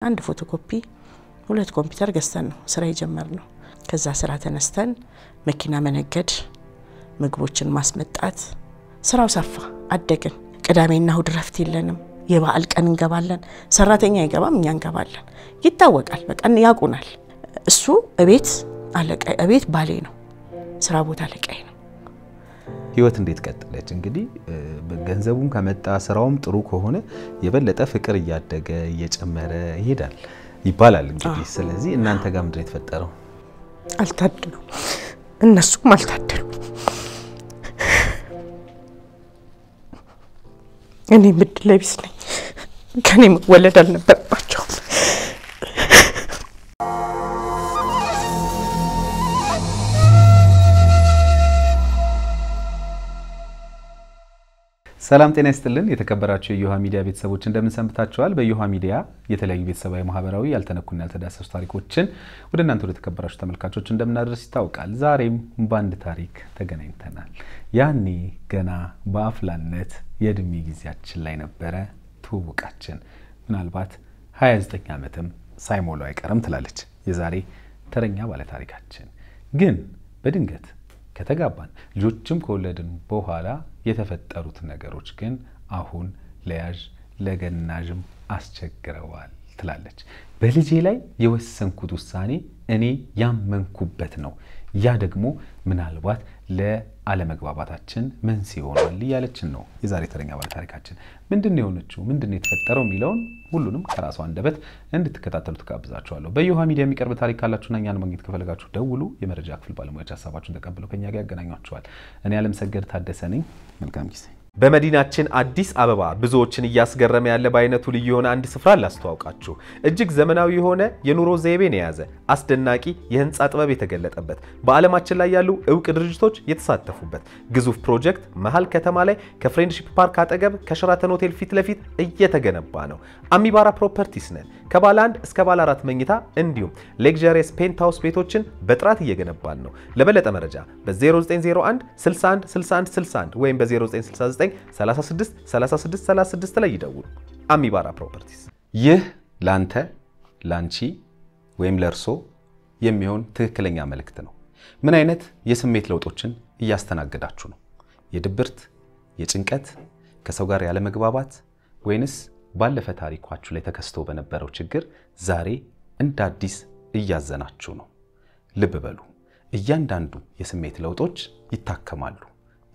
አንድ ፎቶኮፒ ሁለት ኮምፒውተር ገዝተን ነው ስራ የጀመርነው ከዛ ስራ ተነስተን መኪና መነገድ ምግቦችን ማስመጣት ስራው ሰፋ አደገን ቅዳሜና እሁድ ረፍት የለንም የበዓል ቀን እንገባለን ሰራተኛ ይገባም እኛ እንገባለን ይታወቃል በቃ ያቁናል እሱ እቤት አለቃ እቤት ባሌ ነው ስራ ቦታ አለቃዬ ነው ህይወት እንዴት ቀጥለች እንግዲህ በገንዘቡም ከመጣ ስራውም ጥሩ ከሆነ የበለጠ ፍቅር ያደገ እየጨመረ ይሄዳል ይባላል እንግዲህ ስለዚህ እናንተ ጋር ምንድነው የተፈጠረው አልታደሉ እነሱም አልታደሉ እኔ ምድለቢስ ነኝ ከኔ ወለድ አልነበረባቸው ሰላም ጤና ይስጥልን የተከበራችሁ የዮሃ ሚዲያ ቤተሰቦች እንደምን ሰንብታችኋል በዮሃ ሚዲያ የተለያዩ ቤተሰባዊ ማህበራዊ ያልተነኩና ያልተዳሰሱ ታሪኮችን ወደ እናንተ ወደ ተከበራችሁ ተመልካቾች እንደምናደርስ ይታወቃል ዛሬም ባንድ ታሪክ ተገናኝተናል ያኔ ገና በአፍላነት የእድሜ ጊዜያችን ላይ ነበረ ትውውቃችን ምናልባት 29 ዓመትም ሳይሞላው አይቀርም ትላለች የዛሬ ተረኛ ባለ ታሪካችን ግን በድንገት ከተጋባን ልጆችም ከወለድን በኋላ የተፈጠሩት ነገሮች ግን አሁን ለያዥ ለገናዥም አስቸግረዋል ትላለች በልጄ ላይ የወሰንኩት ውሳኔ እኔ ያመንኩበት ነው ያ ደግሞ ምናልባት ለዓለመግባባታችን መንስኤ ሆኗል ያለችን ነው የዛሬ ተረኛ ባለ ታሪካችን ምንድነው የሆነችው ምንድነው የተፈጠረው ሚለውን ሁሉንም ከራሷ አንደበት እንድትከታተሉት ጋብዛችኋለሁ በዮሃ ሚዲያ የሚቀርብ ታሪክ ካላችሁና እኛን ማግኘት ከፈለጋችሁ ደውሉ የመረጃ ክፍል ባለሙያዎች ሐሳባችሁን ተቀብለው ከኛ ጋር ያገናኟችኋል እኔ አለምሰገድ ታደሰ ነኝ መልካም ጊዜ በመዲናችን አዲስ አበባ ብዙዎችን ያስገረመ ያለ ባይነቱ ልዩ የሆነ አንድ ስፍራ ላስተዋውቃችሁ እጅግ ዘመናዊ የሆነ የኑሮ ዘይቤን የያዘ አስደናቂ የህንጻ ጥበብ የተገለጠበት በዓለማችን ላይ ያሉ ዕውቅ ድርጅቶች የተሳተፉበት ግዙፍ ፕሮጀክት መሃል ከተማ ላይ ከፍሬንድሺፕ ፓርክ አጠገብ ከሸራተን ሆቴል ፊት ለፊት እየተገነባ ነው አሚባራ ፕሮፐርቲስ ነን ከባለ 1 እስከ ባለ 4 መኝታ እንዲሁም ሌክዠሪየስ ፔንትሃውስ ቤቶችን በጥራት እየገነባን ነው ለበለጠ መረጃ በ0901 61 61 61 ወይም በ0969 36 ላይ ይደውሉ አሚባራ ፕሮፐርቲስ ይህ ላንተ ላንቺ ወይም ለርሶ የሚሆን ትክክለኛ መልእክት ነው ምን አይነት የስሜት ለውጦችን እያስተናገዳችሁ ነው የድብርት የጭንቀት ከሰው ጋር ያለ መግባባት ወይንስ ባለፈ ታሪኳችሁ ላይ ተከስቶ በነበረው ችግር ዛሬ እንደ አዲስ እያዘናችሁ ነው ልብ በሉ እያንዳንዱ የስሜት ለውጦች ይታከማሉ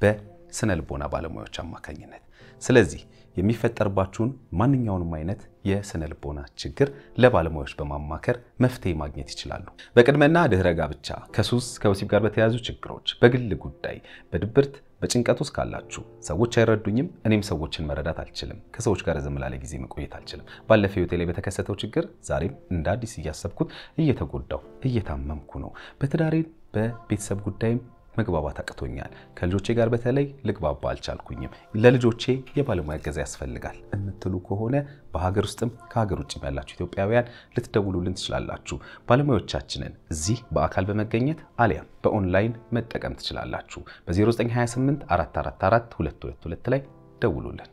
በስነልቦና ባለሙያዎች አማካኝነት ስለዚህ የሚፈጠርባችሁን ማንኛውንም አይነት የስነልቦና ችግር ለባለሙያዎች በማማከር መፍትሄ ማግኘት ይችላሉ በቅድመና ድህረ ጋብቻ ከሱስ ከወሲብ ጋር በተያያዙ ችግሮች በግል ጉዳይ በድብርት በጭንቀት ውስጥ ካላችሁ ሰዎች አይረዱኝም እኔም ሰዎችን መረዳት አልችልም ከሰዎች ጋር ዝም ላለ ጊዜ መቆየት አልችልም ባለፈው ህይወቴ ላይ በተከሰተው ችግር ዛሬም እንደ አዲስ እያሰብኩት እየተጎዳው እየታመምኩ ነው በትዳሬ በቤተሰብ ጉዳይም መግባባት አቅቶኛል ከልጆቼ ጋር በተለይ ልግባባ አልቻልኩኝም ለልጆቼ የባለሙያ እገዛ ያስፈልጋል እንትሉ ከሆነ በሀገር ውስጥም ከሀገር ውጭም ያላችሁ ኢትዮጵያውያን ልትደውሉልን ትችላላችሁ ባለሙያዎቻችንን እዚህ በአካል በመገኘት አሊያም በኦንላይን መጠቀም ትችላላችሁ በ0928 444 222 ላይ ደውሉልን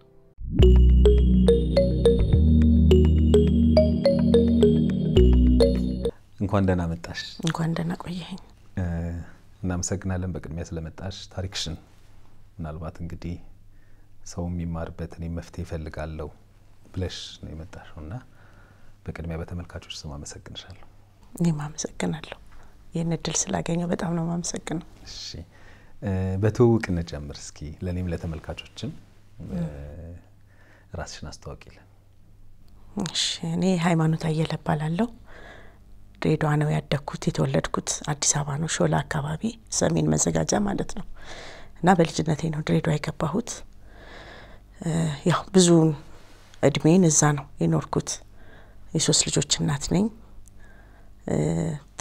እንኳን ደህና መጣሽ እንኳን ደህና ቆየኝ እናመሰግናለን በቅድሚያ ስለመጣሽ ታሪክሽን ምናልባት እንግዲህ ሰው የሚማርበት እኔ መፍትሄ ይፈልጋለሁ ብለሽ ነው የመጣሽውና በቅድሚያ በተመልካቾች ስም አመሰግንሻለሁ እኔም አመሰግናለሁ ይሄን እድል ስላገኘው በጣም ነው ማመሰግነው እሺ በትውውቅ እንጀምር እስኪ ለኔም ለተመልካቾችም ራስሽን አስተዋውቂልን እሺ እኔ ሃይማኖት አየለ እባላለሁ ድሬዳዋ ነው ያደኩት የተወለድኩት አዲስ አበባ ነው ሾላ አካባቢ ሰሜን መዘጋጃ ማለት ነው እና በልጅነቴ ነው ድሬዳዋ የገባሁት ያው ብዙ እድሜን እዛ ነው የኖርኩት የሶስት ልጆች እናት ነኝ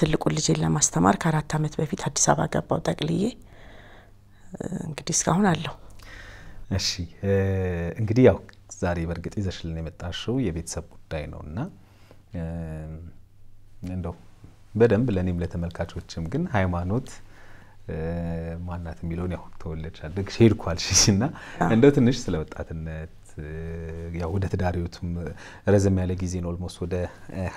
ትልቁ ልጄን ለማስተማር ከ4 አመት በፊት አዲስ አበባ ገባው ጠቅልዬ እንግዲህ እስካሁን አለው እሺ እንግዲህ ያው ዛሬ በርግጥ ይዘሽልን የመጣሽው የቤተሰብ ጉዳይ ነውና እንደው በደንብ ለኔም ለተመልካቾችም ግን ሃይማኖት ማናት የሚለውን ያው ተወለድሽ አደግሽ ሄድኳልሽና እንደው ትንሽ ስለ ወጣትነት ያው ወደ ትዳሪዎቱም ረዘም ያለ ጊዜ ነው ኦልሞስት ወደ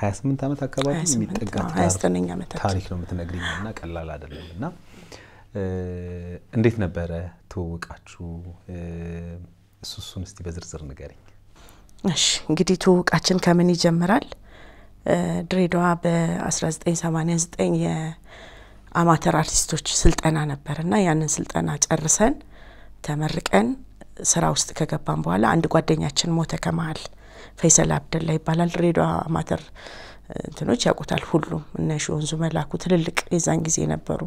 28 ዓመት አካባቢ የሚጠጋ 29 ዓመት ታሪክ ነው የምትነግሪኝና ቀላል አይደለምና እንዴት ነበረ ትውውቃችሁ እሱን እስቲ በዝርዝር ንገሪኝ እሺ እንግዲህ ትውውቃችን ከምን ይጀምራል ድሬዳዋ በ1989 የአማተር አርቲስቶች ስልጠና ነበርና ያንን ስልጠና ጨርሰን ተመርቀን ስራ ውስጥ ከገባን በኋላ አንድ ጓደኛችን ሞተ ከመሃል ፈይሰል አብደላ ይባላል ድሬዳዋ አማተር እንትኖች ያውቁታል ሁሉም እነ ሾንዙ መላኩ ትልልቅ የዛን ጊዜ ነበሩ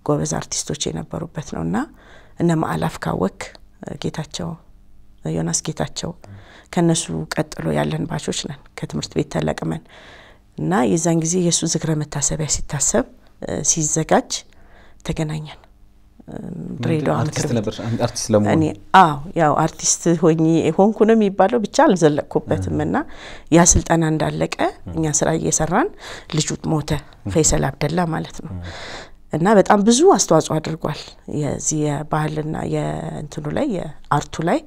ጎበዝ አርቲስቶች የነበሩበት ነውና እነ ማአላፍ ካወክ ጌታቸው ዮናስ ጌታቸው ከነሱ ቀጥሎ ያለን ባቾች ነን ከትምርት ቤት ተለቅመን እና የዛን ጊዜ የሱ ዝክረ መታሰቢያ ሲታሰብ ሲዘጋጅ ተገናኘን ድሬዳዋ አርቲስት ነበር አርቲስት ለመሆን እኔ ያው አርቲስት ሆንኩ ነው የሚባለው ብቻ አልዘለቅኩበትምና ያ ስልጠና እንዳለቀ እኛ ስራ እየሰራን ልጁ ሞተ ፈይሰል አብደላ ማለት ነው እና በጣም ብዙ አስተዋጽኦ አድርጓል የዚህ የባህልና የእንትኑ ላይ የአርቱ ላይ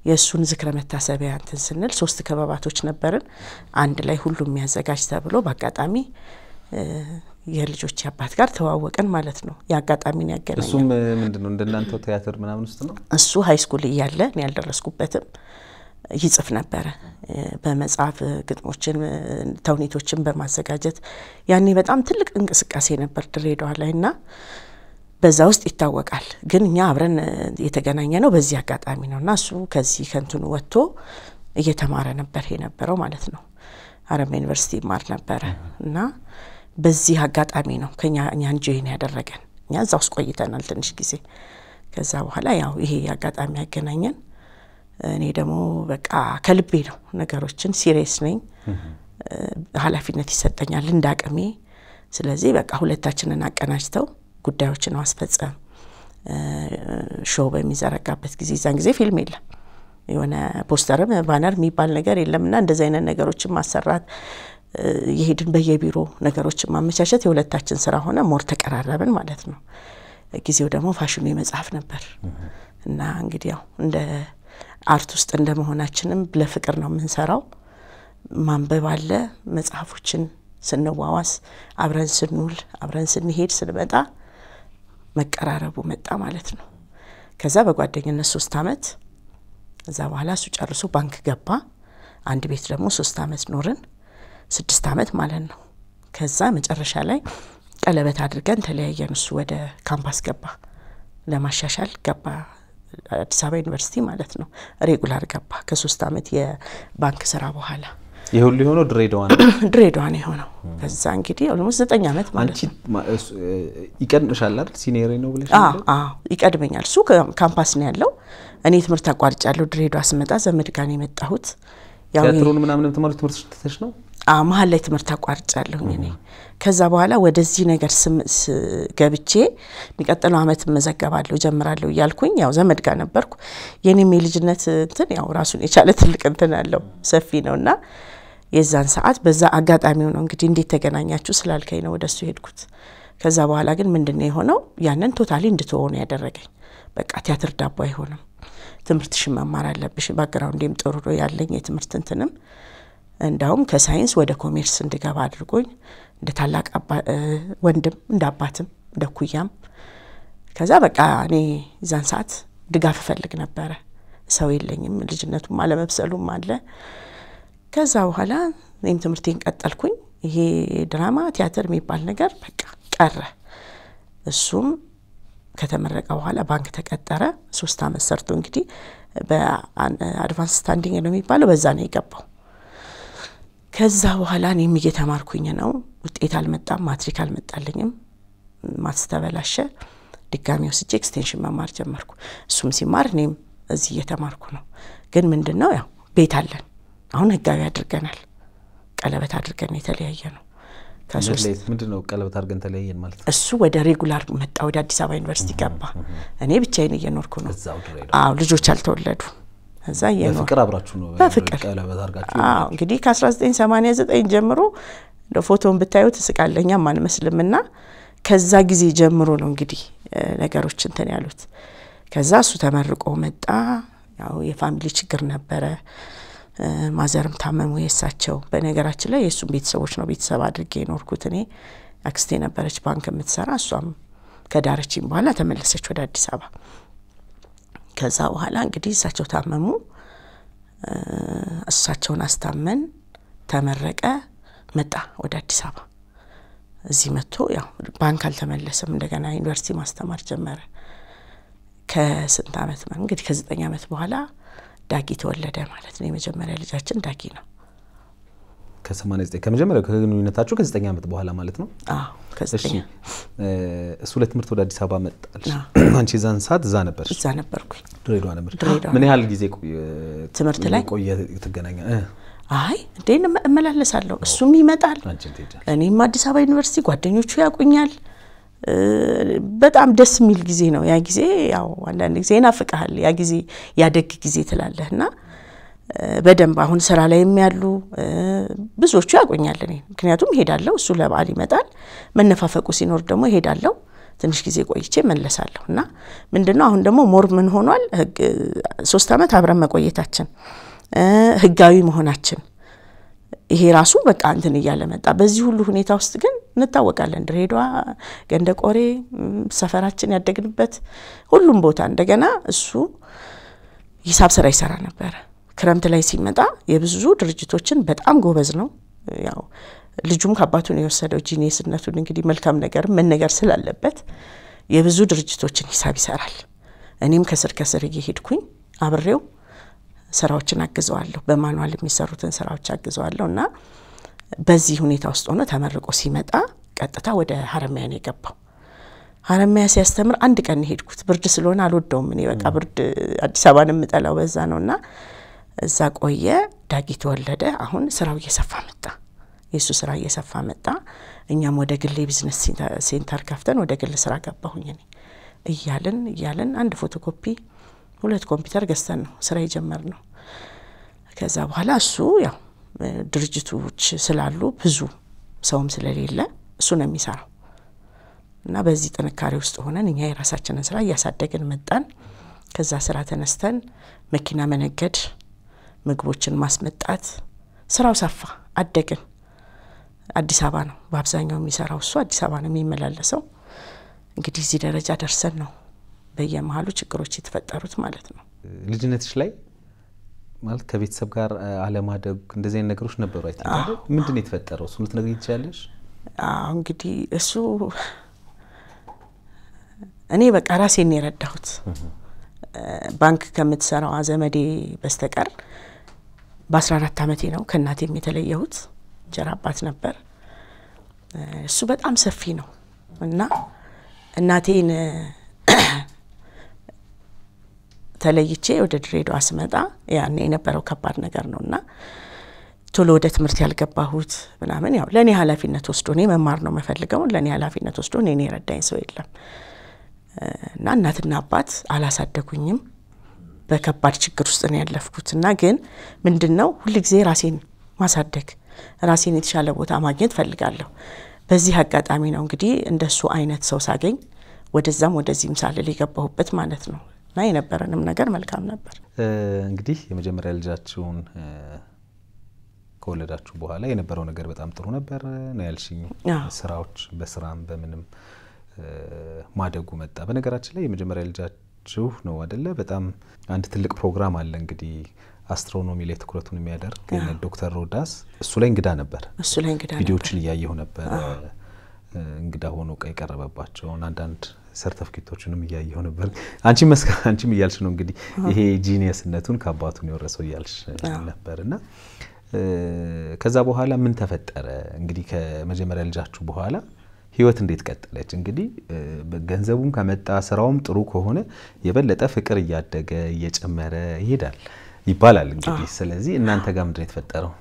የሱን ዝክረ መታሰቢያ እንትን ስንል 3 ከበባቶች ነበርን አንድ ላይ ሁሉም ያዘጋጅ ተብሎ በአጋጣሚ የልጆች አባት ጋር ተዋወቀን ማለት ነው ያጋጣሚን ያገናኘን እሱም ምንድነው እንደናንተው ቲያትር ምናምን ውስጥ ነው እሱ ሃይ ስኩል እያለ ነው ያልደረስኩበትም ይጽፍ ነበር በመጽሐፍ ግጥሞችን ተውኔቶችን በማዘጋጀት ያኔ በጣም ትልቅ እንቅስቃሴ ነበር ድሬዳዋ ላይና በዛ ውስጥ ይታወቃል ግን እኛ አብረን የተገናኘ ነው በዚህ አጋጣሚ ነውና እሱ ከዚህ ከንቱን ወጥቶ እየተማረ ነበር የነበረው ማለት ነው አረም ዩኒቨርሲቲ ማር ነበር እና በዚህ አጋጣሚ ነው እኛን ጆይን ያደረገን እኛ እዛው ቆይተናል ትንሽ ጊዜ ከዛ በኋላ ያው ይሄ አጋጣሚ ያገናኘን እኔ ደግሞ በቃ ከልቤ ነው ነገሮችን ሲሪየስ ነኝ ኃላፊነት ይሰጠኛል እንዳቀሜ ስለዚህ በቃ ሁለታችንን አቀናጅተው ጉዳዮችን ማስፈጸም ሾው በሚዘረጋበት ጊዜ ዛን ጊዜ ፊልም የለም የሆነ ፖስተርም ባነር የሚባል ነገር የለምና እንደዛ አይነት ነገሮችን ማሰራት ይሄድን በየቢሮ ነገሮችን ማመቻቸት የሁለታችን ስራ ሆነ ሞር ተቀራረብን ማለት ነው ጊዜው ደግሞ ፋሽኑ የመጽሐፍ ነበር እና እንግዲህ ያው እንደ አርት ውስጥ እንደመሆናችንም ለፍቅር ነው የምንሰራው ማንበብ አለ መጽሐፎችን ስንዋዋስ አብረን ስንውል አብረን ስንሄድ ስንመጣ መቀራረቡ መጣ ማለት ነው ከዛ በጓደኝነት 3 አመት ከዛ በኋላ እሱ ጨርሶ ባንክ ገባ አንድ ቤት ደግሞ 3 አመት ኖርን 6 አመት ማለት ነው ከዛ መጨረሻ ላይ ቀለበት አድርገን ተለያየን እሱ ወደ ካምፓስ ገባ ለማሻሻል ገባ አዲስ አበባ ዩኒቨርሲቲ ማለት ነው ሬጉላር ገባ ከ3 አመት የባንክ ስራ በኋላ ይሁሉ ሆኖ ድሬዳዋ ነው ሆነው ከዛ እንግዲህ ኦልሞስት 9 አመት ማለት ነው ይቀድምሻል አይደል ሲኒየር ነው ብለሽ ይቀድመኛል እሱ ካምፓስ ነው ያለው እኔ ትምርት አቋርጫለሁ ድሬዳዋ ስመጣ ዘመድ ጋር ነው የመጣሁት ያው ቲያትሩን ምናምን ትምርት ተተሽ ነው መሀል ላይ ትምርት አቋርጫለሁ እኔ ከዛ በኋላ ወደዚህ ነገር ገብቼ የሚቀጥለው አመት መዘገባለሁ ጀምራለሁ ያልኩኝ ያው ዘመድ ጋር ነበርኩ የኔም የልጅነት እንትን ያው ራሱን የቻለ ትልቅ እንትን አለው ሰፊ ነውና የዛን ሰዓት በዛ አጋጣሚው ነው እንግዲህ እንዴት ተገናኛችሁ ስላልከኝ ነው ወደሱ ሄድኩት ከዛ በኋላ ግን ምንድነው የሆነው ያንን ቶታሊ እንድትሆነ ያደረገኝ በቃ ቲያትር ዳቦ አይሆንም ትምርትሽ መማር አለብሽ ባክግራውንዴም ጥሩ ነው ያለኝ የትምርት እንትንም እንዳውም ከሳይንስ ወደ ኮሜርስ እንድገባ አድርጎኝ እንደ ታላቅ ወንድም እንደ አባትም እንደ ኩያም ከዛ በቃ እኔ ዛን ሰዓት ድጋፍ ፈልግ ነበር ሰው የለኝም ልጅነቱም አለመብሰሉም አለ ከዛ በኋላ እኔም ትምርቴን ቀጠልኩኝ ይሄ ድራማ ቲያትር የሚባል ነገር በቃ ቀረ እሱም ከተመረቀ በኋላ ባንክ ተቀጠረ 3 አመት ሰርቶ እንግዲህ በአድቫንስ ስታንዲንግ ነው የሚባለው በዛ ነው የገባው ከዛ በኋላ እኔም እየተማርኩኝ ነው ውጤት አልመጣም ማትሪክ አልመጣልኝም ማስተበላሸ ድጋሚ ወስጄ ኤክስቴንሽን መማር ጀመርኩ እሱም ሲማር እኔም እዚህ እየተማርኩ ነው ግን ምንድነው ያው ቤት አለን አሁን ህጋዊ አድርገናል ቀለበት አድርገን የተለያየ ነው ከሶስት ምንድነው ቀለበት አድርገን ተለያየን ማለት እሱ ወደ ሬጉላር መጣ ወደ አዲስ አበባ ዩኒቨርሲቲ ገባ እኔ ብቻዬን እየኖርኩ ነው ልጆች አልተወለዱ እዛ በፍቅር አብራችሁ ነው ቀለበት አድርጋችሁ እንግዲህ ከ1989 ጀምሮ ለፎቶን ብታዩት ስቃለኛ ማን መስልምና ከዛ ጊዜ ጀምሮ ነው እንግዲህ ነገሮች እንትን ያሉት ከዛ እሱ ተመርቆ መጣ ያው የፋሚሊ ችግር ነበረ ማዘርም ታመሙ የሳቸው በነገራችን ላይ የሱም ቤተሰቦች ነው ቤተሰብ አድርጌ ኖርኩት እኔ አክስቴ ነበረች ባንክ የምትሰራ እሷም ከዳረችኝ በኋላ ተመለሰች ወደ አዲስ አበባ ከዛ በኋላ እንግዲህ እሳቸው ታመሙ እሳቸውን አስታመን ተመረቀ መጣ ወደ አዲስ አበባ እዚህ መጥቶ ያው ባንክ አልተመለሰም እንደገና ዩኒቨርሲቲ ማስተማር ጀመረ ከስንት አመት ነው እንግዲህ ከ9 አመት በኋላ ዳጊ ተወለደ ማለት ነው የመጀመሪያ ልጃችን ዳጊ ነው ከ89 ከመጀመሪያው ከግንኙነታችሁ ከ9 አመት በኋላ ማለት ነው አዎ ከ9 እሱ ለትምህርት ወደ አዲስ አበባ መጣልሽ አንቺ ዛን ሰዓት እዛ ነበርሽ እዛ ነበርኩኝ ድሬዳዋ ነበር ምን ያህል ጊዜ ትምህርት ላይ ቆየ ተገናኛ አይ እንዴት እመላለሳለሁ እሱም ይመጣል እኔም አዲስ አበባ ዩኒቨርሲቲ ጓደኞቹ ያቁኛል በጣም ደስ የሚል ጊዜ ነው ያ ጊዜ ያው አንዳንድ ጊዜ ናፍቀሃል ያ ጊዜ ያደግ ጊዜ ትላለህና በደንብ አሁን ስራ ላይ የሚያሉ ብዙዎቹ ያቆኛል እኔ ምክንያቱም ሄዳለሁ እሱ ለበዓል ይመጣል መነፋፈቁ ሲኖር ደግሞ ሄዳለሁ ትንሽ ጊዜ ቆይቼ መለሳለሁና ምንድነው አሁን ደግሞ ሞር ምን ሆኗል 3 አመት አብረን መቆየታችን ህጋዊ መሆናችን ይሄ ራሱ በቃ እንትን ያለመጣ በዚህ ሁሉ ሁኔታ ውስጥ ግን እንታወቃለን ድሬዳዋ ገንደቆሬ ሰፈራችን ያደግንበት ሁሉም ቦታ እንደገና እሱ ሂሳብ ስራ ይሰራ ነበር ክረምት ላይ ሲመጣ የብዙ ድርጅቶችን በጣም ጎበዝ ነው ያው ልጁም ከአባቱ ነው የወሰደው ጂኒየስነቱን እንግዲህ መልካም ነገር ምን ነገር ስላለበት የብዙ ድርጅቶችን ሂሳብ ይሰራል እኔም ከስር እየሄድኩኝ አብሬው ስራዎችን አግዘዋለሁ በማኑዋል የሚሰሩትን ስራዎች አግዘዋለሁና በዚህ ሁኔታ ውስጥ ሆነ ተመርቆ ሲመጣ ቀጥታ ወደ ሀረማያ ነው የገባው ሀረማያ ሲያስተምር አንድ ቀን ሄድኩት ብርድ ስለሆነ አልወደውም እኔ በቃ ብርድ አዲስ አበባን የምጠላው በዛ ነውና እዛ ቆየ ዳጊ ተወለደ አሁን ስራው እየሰፋ መጣ የሱ ስራ እየሰፋ መጣ እኛም ወደ ግል ቢዝነስ ሴንተር ከፍተን ወደ ግል ስራ ገባሁኝ እኔ እያልን አንድ ፎቶኮፒ 2 ኮምፒውተር ገዝተን ነው ስራ የጀመርነው ከዛ በኋላ እሱ ያው ድርጅቶች ስላሉ ብዙ ሰውም ስለሌለ እሱ ነው የሚሰራው እና በዚህ ጥንካሬ ውስጥ ሆነን እኛ የራሳችንን ስራ ያሳደግን መጣን ከዛ ስራ ተነስተን መኪና መነገድ ምግቦችን ማስመጣት ስራው ሰፋ አደግን አዲስ አበባ ነው በአብዛኛው የሚሰራው እሱ አዲስ አበባ ነው የሚመላለሰው እንግዲህ እዚህ ደረጃ ደርሰን ነው በየመሃሉ ችግሮች የተፈጠሩት ማለት ነው ልጅነትሽ ላይ ማለት ከቤተሰብ ጋር አለማደግ እንደዚህ አይነት ነገሮች ነበሩ አይተናል ምንድነው የተፈጠረው እሱ ልትነግሪኝ ትችያለሽ እንግዲህ እሱ እኔ በቃ ራሴን የረዳሁት ባንክ ከምትሰራው አዘመዴ በስተቀር በ14 አመቴ ነው ከናቴም የተለየሁት ጀራ አባት ነበር እሱ በጣም ሰፊ ነው እና እናቴን ተለይቼ ወደ ድሬዳዋ ስመጣ ያኔ የነበረው ከባድ ነገር ነውና ቶሎ ወደ ትምህርት ያልገባሁት ምናምን ያው ለኔ ኃላፊነት ወስዶ እኔ መማር ነው መፈልገው ለኔ ኃላፊነት ወስዶ እኔ ረዳኝ ሰው የለም እና እናትና አባት አላሳደጉኝም በከባድ ችግር ውስጥ ነው ያለፍኩትና ግን ምንድነው ሁሉ ጊዜ ራሴን ማሳደግ ራሴን የተሻለ ቦታ ማግኘት ፈልጋለሁ በዚህ አጋጣሚ ነው እንግዲህ እንደሱ አይነት ሰው ሳገኝ ወደዛም ወደዚህም ሳልል የገባሁበት ማለት ነው እና የነበረንም ነገር መልካም ነበር እንግዲህ የመጀመሪያ ልጃችሁን ከወለዳችሁ በኋላ የነበረው ነገር በጣም ጥሩ ነበር ነው ያልሽኝ ስራዎች በስራም በምንም ማደጉ መጣ በነገራችን ላይ የመጀመሪያ ልጃችሁ ነው አይደለ በጣም አንድ ትልቅ ፕሮግራም አለ እንግዲህ አስትሮኖሚ ላይ ትኩረቱን የሚያደርግ ዶክተር ሮዳስ እሱ ላይ እንግዳ ነበር ቪዲዮዎችን ያየው ነበር እንግዳ ሆኖ ቀርበባቸው አንዳንድ ሰርቲፊኬቶችንም ያየው ነበር አንቺም ይያልሽ ነው እንግዲህ ይሄ ጂኒየስነቱን ከአባቱ ነው የወረሰው ይያልሽ ነበርና ከዛ በኋላ ምን ተፈጠረ እንግዲህ ከመጀመሪያ ልጃችሁ በኋላ ህይወት እንዴት ቀጠለች እንግዲህ በገንዘቡም ከመጣ ስራውም ጥሩ ከሆነ የበለጠ ፍቅር እያደገ እየጨመረ ይሄዳል ይባላል እንግዲህ ስለዚህ እናንተ ጋር ምንድነው የተፈጠረው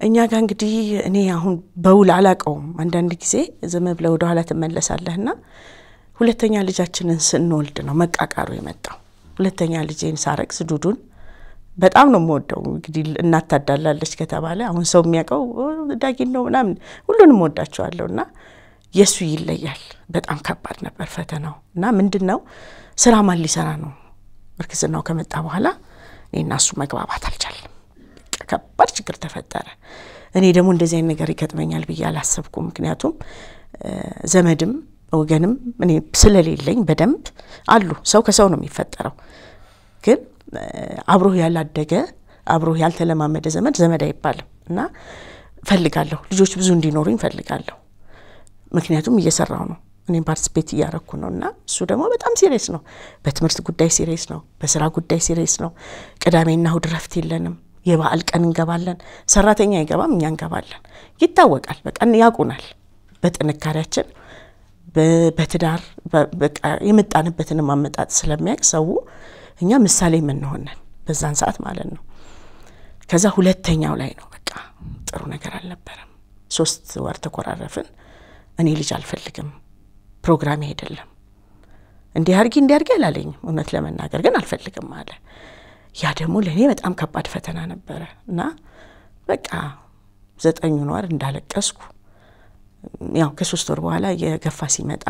እኛ ጋር እንግዲህ እኔ አሁን በውል አላቀውም አንዳንድ ጊዜ ዘመ ብለው ወደ ኋላ ተመለሳለህና ሁለተኛ ልጃችንን ስንወልድ ነው መቃቃሩ የመጣው ሁለተኛ ልጄን ሳረክስ ዱዱን በጣም ነው የምወደው እንግዲህ እናት ታዳላለች ከተባለ አሁን ሰው የሚያቀው ዳጊን ነው ምናምን ሁሉንም ወዳቸዋለሁና የሱ ይለያል በጣም ከባድ ነበር ፈተናው እና ምንድነው ስራ ማን ሊሰራ ነው እርግዝናው ከመጣ በኋላ እኔና እሱ መግባባት አልቻለም ከባድ ችግር ተፈጠረ እኔ ደግሞ እንደዚህ አይነት ነገር ይገጥመኛል ብዬ አላሰብኩም ምክንያቱም ዘመድም ወገንም እኔ ስለሌለኝ በደንብ አሉ ሰው ከሰው ነው የሚፈጠረው ግን አብሮ ያላደገ አብሮ ያልተለማመደ ዘመድ አይባልም እና ፈልጋለሁ ልጆች ብዙ እንዲኖሩኝ ፈልጋለሁ ምክንያቱም እየሰራው ነው እኔ ፓርቲሲፔት ያረኩ ነውና እሱ ደግሞ በጣም ሲሪየስ ነው በትምህርት ጉዳይ ሲሪየስ ነው በስራ ጉዳይ ሲሪየስ ነው ቅዳሜና እሁድ ረፍት የለንም የበዓል ቀን እንገባለን ሰራተኛ አይገባም እኛ እንገባለን ይታወቃል በቃ ያቁናል በጥንካሬያችን በትዳር በቃ የመጣንበትን ማመጣጥ ስለሚያቅ ሰው እኛ ምሳሌ ምን ሆነን በዛን ሰዓት ማለት ነው ከዛ ሁለተኛው ላይ ነው በቃ ጥሩ ነገር አልነበረም 3 ወር ተቆራረፍን እኔ ልጅ አልፈልግም ፕሮግራም አይደለም እንዲያርጊ አላለኝ እውነት ለመናገር ግን አልፈልግም አለ ያ ደግሞ ለኔ በጣም ከባድ ፈተና ነበር እና በቃ 9 ወር እንዳለቀስኩ ያው ከ3 ወር በኋላ የገፋ ሲመጣ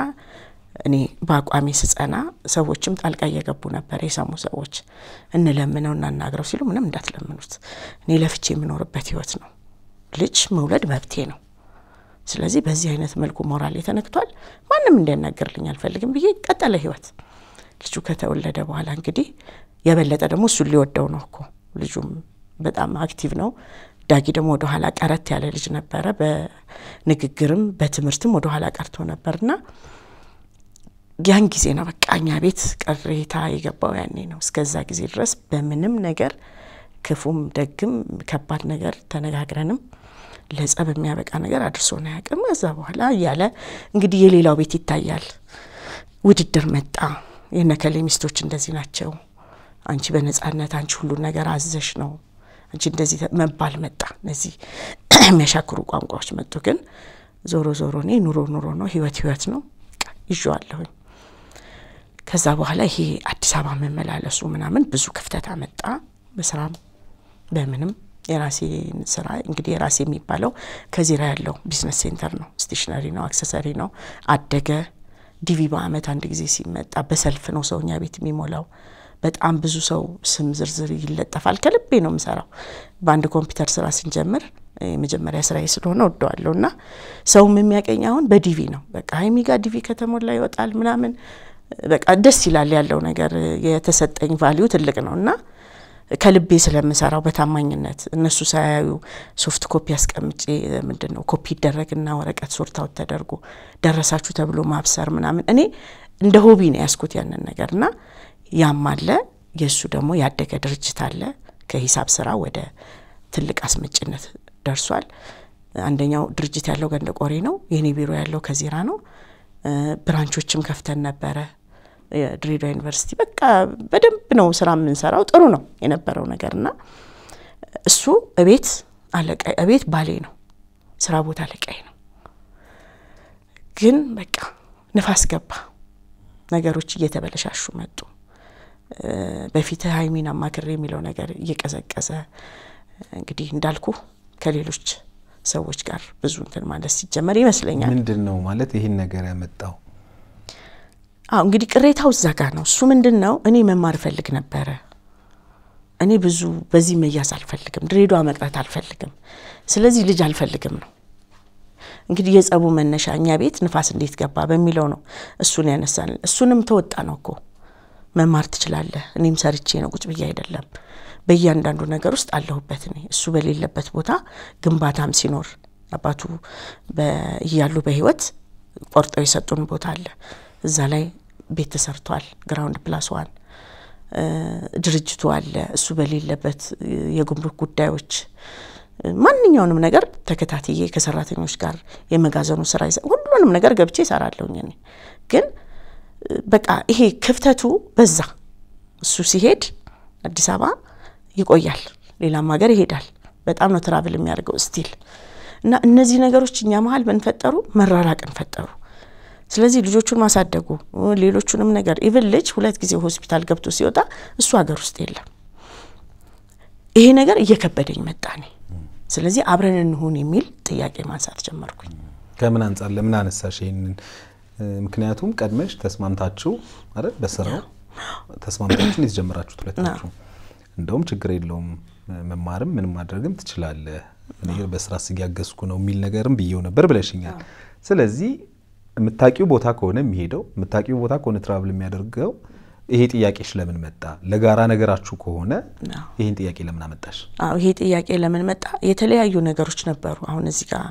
እኔ ባቋሚ ስጸና ሰዎችም ጣልቃ እየገቡ ነበር የሰሙ ሰዎች እንለምነውና እናግረው ሲሉ ምንም እንዳትለምኑት እኔ ለፍቼ የምኖርበት ህይወት ነው ልጅ መውለድ መብቴ ነው ስለዚህ በዚህ አይነት መልኩ ሞራል የተነክቷል ማንንም እንዲያናገርልኝ አልፈልግም ብዬ ቀጠለ ህይወት ልጁ ከተወለደ በኋላ እንግዲህ የበለጠ ደግሞ እሱ ሊወደው ነው እኮ ልጁም በጣም አክቲቭ ነው ዳጊ ደግሞ ወደ ኋላ ቀረት ያለ ልጅ ነበር በንግግርም በትምህርትም ወደ ኋላ ቀርቶ ነበርና ያን ጊዜ ነው በቃኛ ቤት ቅሬታ የገባው ያኔ ነው እስከዛ ጊዜ ድረስ በምንም ነገር ክፉም ደግም ከባድ ነገር ተነጋግረንም ለጸብ የሚያበቃ ነገር አድርሶና ያቀም እዛ በኋላ ያለ እንግዲህ የሌላው ቤት ይታያል ውድድር መጣ የነከሌ ሚስቶች እንደዚህ ናቸው አንቺ በነጻነት አንቺ ሁሉ ነገር አዘሽ ነው አንቺ እንደዚህ መባል መጣ እነዚህ የሚያሻክሩ ቋንቋዎች መጡ ግን ዞሮ እኔ ኑሮ ነው ህይወት ነው ይዟለሁኝ ከዛ በኋላ ይሄ አዲስ አበባ መመላለሱ ምናምን ብዙ ክፍተት አመጣ በስራም በምንም የራሴ ስራ እንግዲህ የራሴ የሚባለው ከዚራ ያለው ቢዝነስ ሴንተር ነው ስቴሽነሪ ነው አክሰሰሪ ነው አደገ ዲቪ በአመት አንድ ጊዜ ሲመጣ በሰልፍ ነው ሰውኛ ቤት የሚሞላው በጣም ብዙ ሰው ስም ዝርዝር ይለጠፋል ከልቤ ነው የምሰራው በአንድ ኮምፒውተር ስራ ሲጀምር የመጀመሪያ ስራዬ ስለሆነ ወደዋለሁና ሰውም የሚያቀኝ አሁን በዲቪ ነው በቃ ሃይሚጋ ዲቪ ከተሞላ ይወጣል ምናምን በቃ ደስ ይላል ያለው ነገር የተሰጠኝ ቫልዩ ትልቅ ነውና ከልቤ ስለምሰራው በታማኝነት እነሱ ሳያዩ ሶፍት ኮፒ አስቀምጬ ምንድነው ኮፒ ይደረግና ወረቀት ሶርታው ተደርጎ ደረሳችሁ ተብሎ ማብሰር ምናምን እኔ እንደ ሆቢ ነው ያስኩት ያንን ነገርና ያማለ የሱ ደግሞ ያደገ ድርጅት አለ ከሂሳብ ስራ ወደ ትልቅ አስመጭነት ደርሷል አንደኛው ድርጅት ያለው ገንደቆሬ ነው የኔ ቢሮ ያለው ከዚራ ነው ብራንቾችም ከፍተን ነበር ድሬዳዋ ዩኒቨርሲቲ በቃ በደንብ ነው ስራ የምንሰራው ጥሩ ነው የነበረው ነገርና እሱ እቤት ባሌ ነው ስራ ቦታ አለቃዬ ነው ግን በቃ ንፋስ ገባ ነገሮች እየተበለሻሹ መጡ በፊት ሃይሚና ማክሬ የሚለው ነገር እየቀዘቀዘ እንግዲህ እንዳልኩ ከሌሎች ሰዎች ጋር ብዙ እንትን ማለት ሲጀመር ይመስለኛል ምንድነው ማለት ይሄን ነገር ያመጣው እንግዲህ ቅሬታው ዘጋ ነው እሱ ምንድነው እኔ መማር ፈልግ ነበር እኔ ብዙ በዚህ መያዝ አልፈልግም ድሬዳዋ መቅረት አልፈልግም ስለዚህ ልጅ አልፈልግም ነው እንግዲህ የጸቡ መነሻኛ ቤት ንፋስ እንዴት ገባ በሚለው ነው እሱን ያነሳን እሱንም ተወጣ ነው እኮ መማር ትችላለህ እኔም ሰርቼ ነው ቁጭ ብዬ አይደለም በእያንዳንዱ ነገር ውስጥ አለሁበት እኔ እሱ በሌለበት ቦታ ግንባታም ሲኖር አባቱ በእያሉ በህይወት ቆርጠው የሰጡን ቦታ አለ እዛ ላይ ቤት ተሰርቷል ግራውንድ ፕላስ 1 ድርጅቱ አለ እሱ በሌለበት የጉምሩክ ጉዳዮች ማንኛውንም ነገር ተከታትዬ ከሰራተኞች ጋር የመጋዘኑ ስራ ሁሉንም ነገር ገብቼ ሰራለሁኝ እኔ ግን በቃ ይሄ ክፍተቱ በዛ እሱ ሲሄድ አዲስ አበባ ይቆያል ሌላም ሀገር ይሄዳል በጣም ነው ትራቭል የሚያደርገው ስቲል እና እነዚህ ነገሮች እኛ መሃል በእንፈጠሩ መራራቅን ፈጠሩ ስለዚህ ልጆቹን ማሳደጉ ሌሎቹንም ነገር ኢቭን ልጅ 2 ጊዜ ሆስፒታል ገብቶ ሲወጣ እሱ ሀገር ውስጥ የለም ይሄ ነገር እየከበደኝ መጣኔ ስለዚህ አብረን እንሁን የሚል ጥያቄ ማንሳት ጀመርኩኝ ከምን አንፃር ለምን አነሳሽ ይሄንን ምክንያቱም ቀድመሽ ተስማምታችሁ አይደል በስራው ተስማምታችሁ የተጀመራችሁት ሁለታችሁ እንደውም ችግር የለውም መማርም ምንም ማድረግም ትችላለህ እኔ በስራ ሲያገስኩ ነው የሚል ነገርም ብየው ነበር ብለሽኛል ስለዚህ የምታቂው ቦታ ከሆነ የሚሄደው የምታቂው ቦታ ከሆነ ትራቭል የሚያደርገው ይሄ ጥያቄሽ ለምን መጣ ለጋራ ነገራችሁ ከሆነ ይሄን ጥያቄ ለምን አመጣሽ ይሄ ጥያቄ ለምን መጣ የተለያዩ ነገሮች ነበሩ አሁን እዚህ ጋር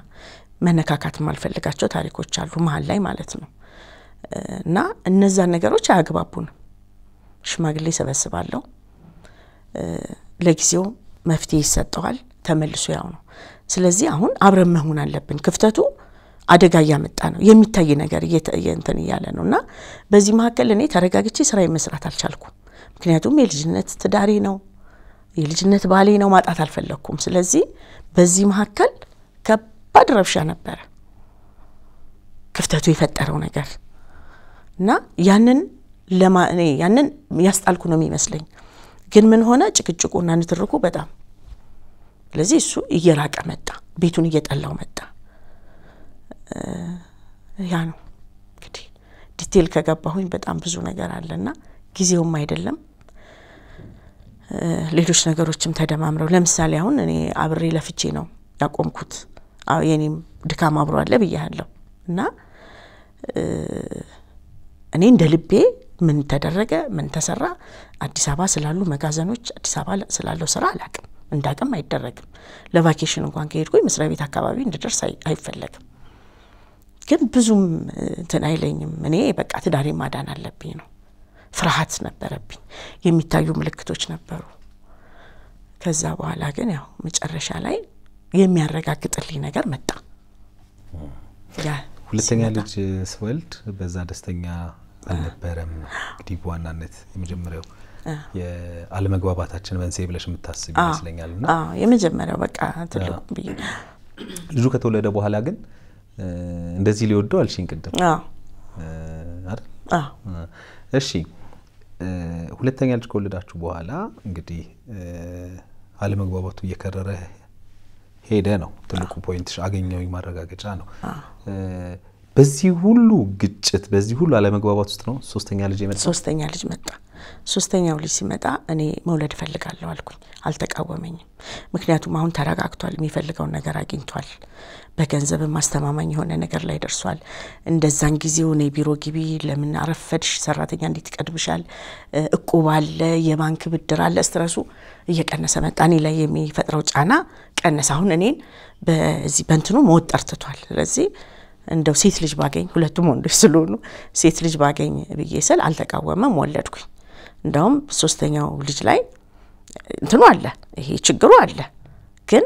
መነካካት ማልፈልጋቸው ታሪኮች አሉ መሃል ላይ ማለት ነው እና እነዛ ነገሮች አያግባቡን ሽማግሌ ሰበስባለሁ ለጊዜው መፍትሄ ይሰጣዋል ተመልሶ ያው ነው ስለዚህ አሁን አብረን መሆን አለብን ክፍተቱ አደጋ ያመጣ ነው የሚታይ ነገር እንትን ይያለ ነውና በዚህ መሐከል እኔ ተረጋግጬ ስራዬ መስራት አልቻልኩም ምክንያቱም የልጅነት ትዳሬ ነው የልጅነት ባሌ ነው ማጣት አልፈለኩም ስለዚህ በዚህ መሐከል ከባድ ረብሻ ነበር ክፍተቱ የፈጠረው ነገር እና ያንን ያንን ያስጣልኩ ነው የሚመስለኝ ግን ምን ሆነ ጭቅጭቁና ንትርኩ በጣም ስለዚህ እሱ እየራቀ መጣ ቤቱን እየጠላው መጣ ያ ነው እንግዲህ ዲቴል ከገባሁኝ በጣም ብዙ ነገር አለና ጊዜውም አይደለም ሌሎች ነገሮችም ተደማምረው ለምሳሌ አሁን እኔ አብሬ ለፍቼ ነው ያቆምኩት የኔም ድካም አብሮ አለ ብያለሁ እና እኔ እንደ ልቤ ምን ተደረገ ምን ተሰራ አዲስ አበባ ስላሉ መጋዘኖች አዲስ አበባ ስላለው ስራ አላቅም እንዳቅም አይደረግም ለቫኬሽን እንኳን ከሄድኩኝ መስሪያ ቤት አካባቢ እንድደርስ አይፈለግም ግን ብዙም እንትን አይለኝም እኔ በቃ ትዳሬ ማዳን አለብኝ ነው ፍርሃት ነበረብኝ የሚታዩ ምልክቶች ነበሩ ከዛ በኋላ ግን ያው መጨረሻ ላይ የሚያረጋግጥልኝ ነገር መጣ ያ ሁለተኛ ልጅ ስወልድ በዛ ደስተኛ አልነበረም እንግዲህ በዋናነት የመጀመሪያው የአለመግባባታችን መንስኤ ብለሽ የምታስብ ይመስለኛልና የመጀመሪያው በቃ ትልቁ ብዬ ልጁ ከተወለደ በኋላ ግን እንደዚህ ሊወደው አልሽኝ ቅድም አይደል እሺ ሁለተኛ ልጅ ከወለዳችሁ በኋላ እንግዲህ አለመግባባቱ እየከረረ ሄደ ነው ትልቁ ፖይንትሽ አገኘው ማረጋገጫ ነው በዚህ ሁሉ ግጭት በዚህ ሁሉ አለመግባባት ውስጥ ነው ሶስተኛ ልጅ መጣ ሶስተኛው ልጅ ሲመጣ እኔ መውለድ ፈልጋለሁ አልኩኝ አልተቃወመኝም ምክንያቱም አሁን ተረጋግቷል የሚፈልገው ነገር አግኝቷል በገንዘብ ማስተማማኝ የሆነ ነገር ላይ ደርሷል እንደዛን ጊዜው ነው ቢሮ ግቢ ለምን አረፈድሽ ሰራተኛ እንዴት ይቀድብሻል እቁብ አለ የባንክ ብድር አለ ስትረሱ እየቀነሰ መጣ እኔ ላይ የሚፈጥረው ጫና ቀነሰ አሁን እኔን በዚህ በእንትኑ መወጠር ትቷል ስለዚህ እንደው ሴት ልጅ ባገኝ ሁለቱም ወንዶች ስለሆኑ ሴት ልጅ ባገኝ በየሰል አልተቃወመም ወለድኩኝ እንደውም ሶስተኛው ልጅ ላይ እንትኑ አለ ይሄ ችግሩ አለ ግን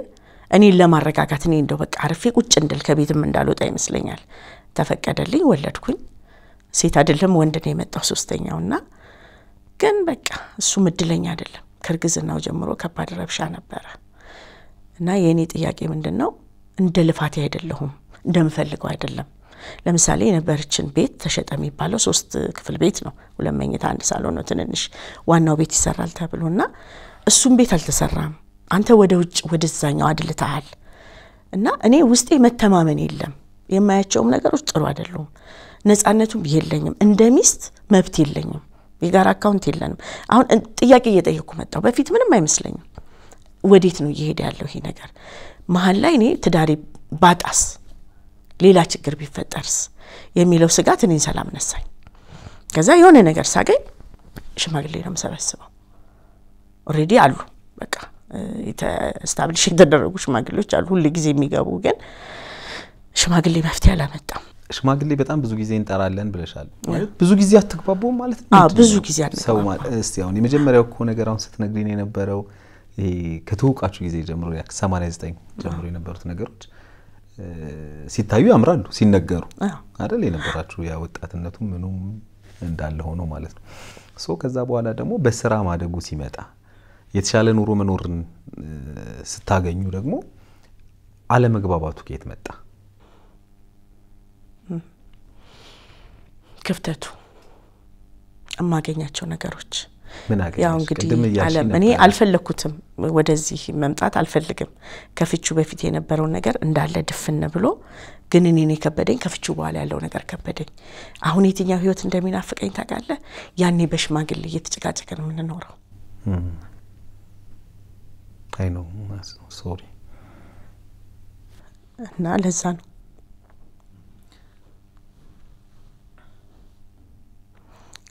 እኔ ለማረጋጋት እኔ እንደው በቃ አርፌ ቁጭ እንድል ከቤትም እንዳልወጣ ይመስለኛል ተፈቀደልኝ ወለድኩኝ ሴት አይደለም ወንድ ነው የመጣው ሶስተኛውና ግን በቃ እሱ ምድለኛ አይደለም ከርግዝናው ጀምሮ ከባድ ረብሻ ነበር እና የኔ ጥያቄ ምንድነው እንደ ልፋቴ አይደለሁም እንደምፈልገው አይደለም ለምሳሌ የነበርችን ቤት ተሸጠ የሚባለው 3 ክፍል ቤት ነው 2 መኝታ 1 ሳሎን ነው ትንንሽ ዋናው ቤት ይሰራል ተብሎና እሱም ቤት አልተሰራም አንተ ወደ ውጭ ወደዛኛው አድልታል እና እኔ ውስጤ መተማመን የለም የማያቸውም ነገሮች ጥሩ አይደሉም ነፃነቱም የለኝም እንደሚስት መብት የለኝም የጋራ አካውንት የለንም አሁን ጥያቄ እየጠየቁ መጣው በፊት ምንም አይመስለኝም ወዴት ነው ይሄድ ያለው ይሄ ነገር መሃል ላይ እኔ ትዳሬ ባጣስ ሌላ ችግር ቢፈጠርስ የሚለው ስጋት እኔን ሰላም ነሳኝ ከዛ የሆነ ነገር ሳገኝ ሽማግሌ ነው መሰበስበው ኦሬዲ አሉ በቃ ስታብሊሽ የተደረጉ ሽማግሌዎች አሉ ሁሉ ጊዜ የሚገቡ ግን ሽማግሌ መፍትሄ አላመጣም ሽማግሌ በጣም ብዙ ጊዜ እንጠራለን ብለሻል ማለት ብዙ ጊዜ አትግባቡ ማለት ነው ብዙ ጊዜ አለ ሰው እስቲ አሁን የመጀመሪያው እኮ ነገር አሁን ስትነግሪኝ የነበረው ይሄ ከተውቃችሁ ጊዜ ጀምሮ ያ 89 ጀምሮ የነበሩት ነገሮች ሲታዩ ያምራሉ ሲነገሩ አይደል የነበራችሁ ያ ወጣትነቱ ምኑም እንዳለ ሆኖ ማለት ነው ሶ ከዛ በኋላ ደግሞ በስራ ማደጉ ሲመጣ የተሻለ ኑሮ መኖርን ስታገኙ ደግሞ አለመግባባቱ ከየት መጣ ክፍተቱ እማገኛቸው ነገሮች ምን አገኘሽ? ያው እንግዲህ ዓለም እኔ አልፈለኩትም ወደዚህ መምጣት አልፈልግም ከፍቹ በፊት የነበረው ነገር እንዳለ ድፍን ብሎ ግን እኔ ከበደኝ ከፍቹ በኋላ ያለው ነገር ከበደኝ አሁን የትኛው ህይወት እንደሚናፍቀኝ ታውቃለህ ያኔ በሽማግሌ እየተጨቃጨቀን ምን ኖረው አይ ኖ ሶሪ እና ለዛ ነው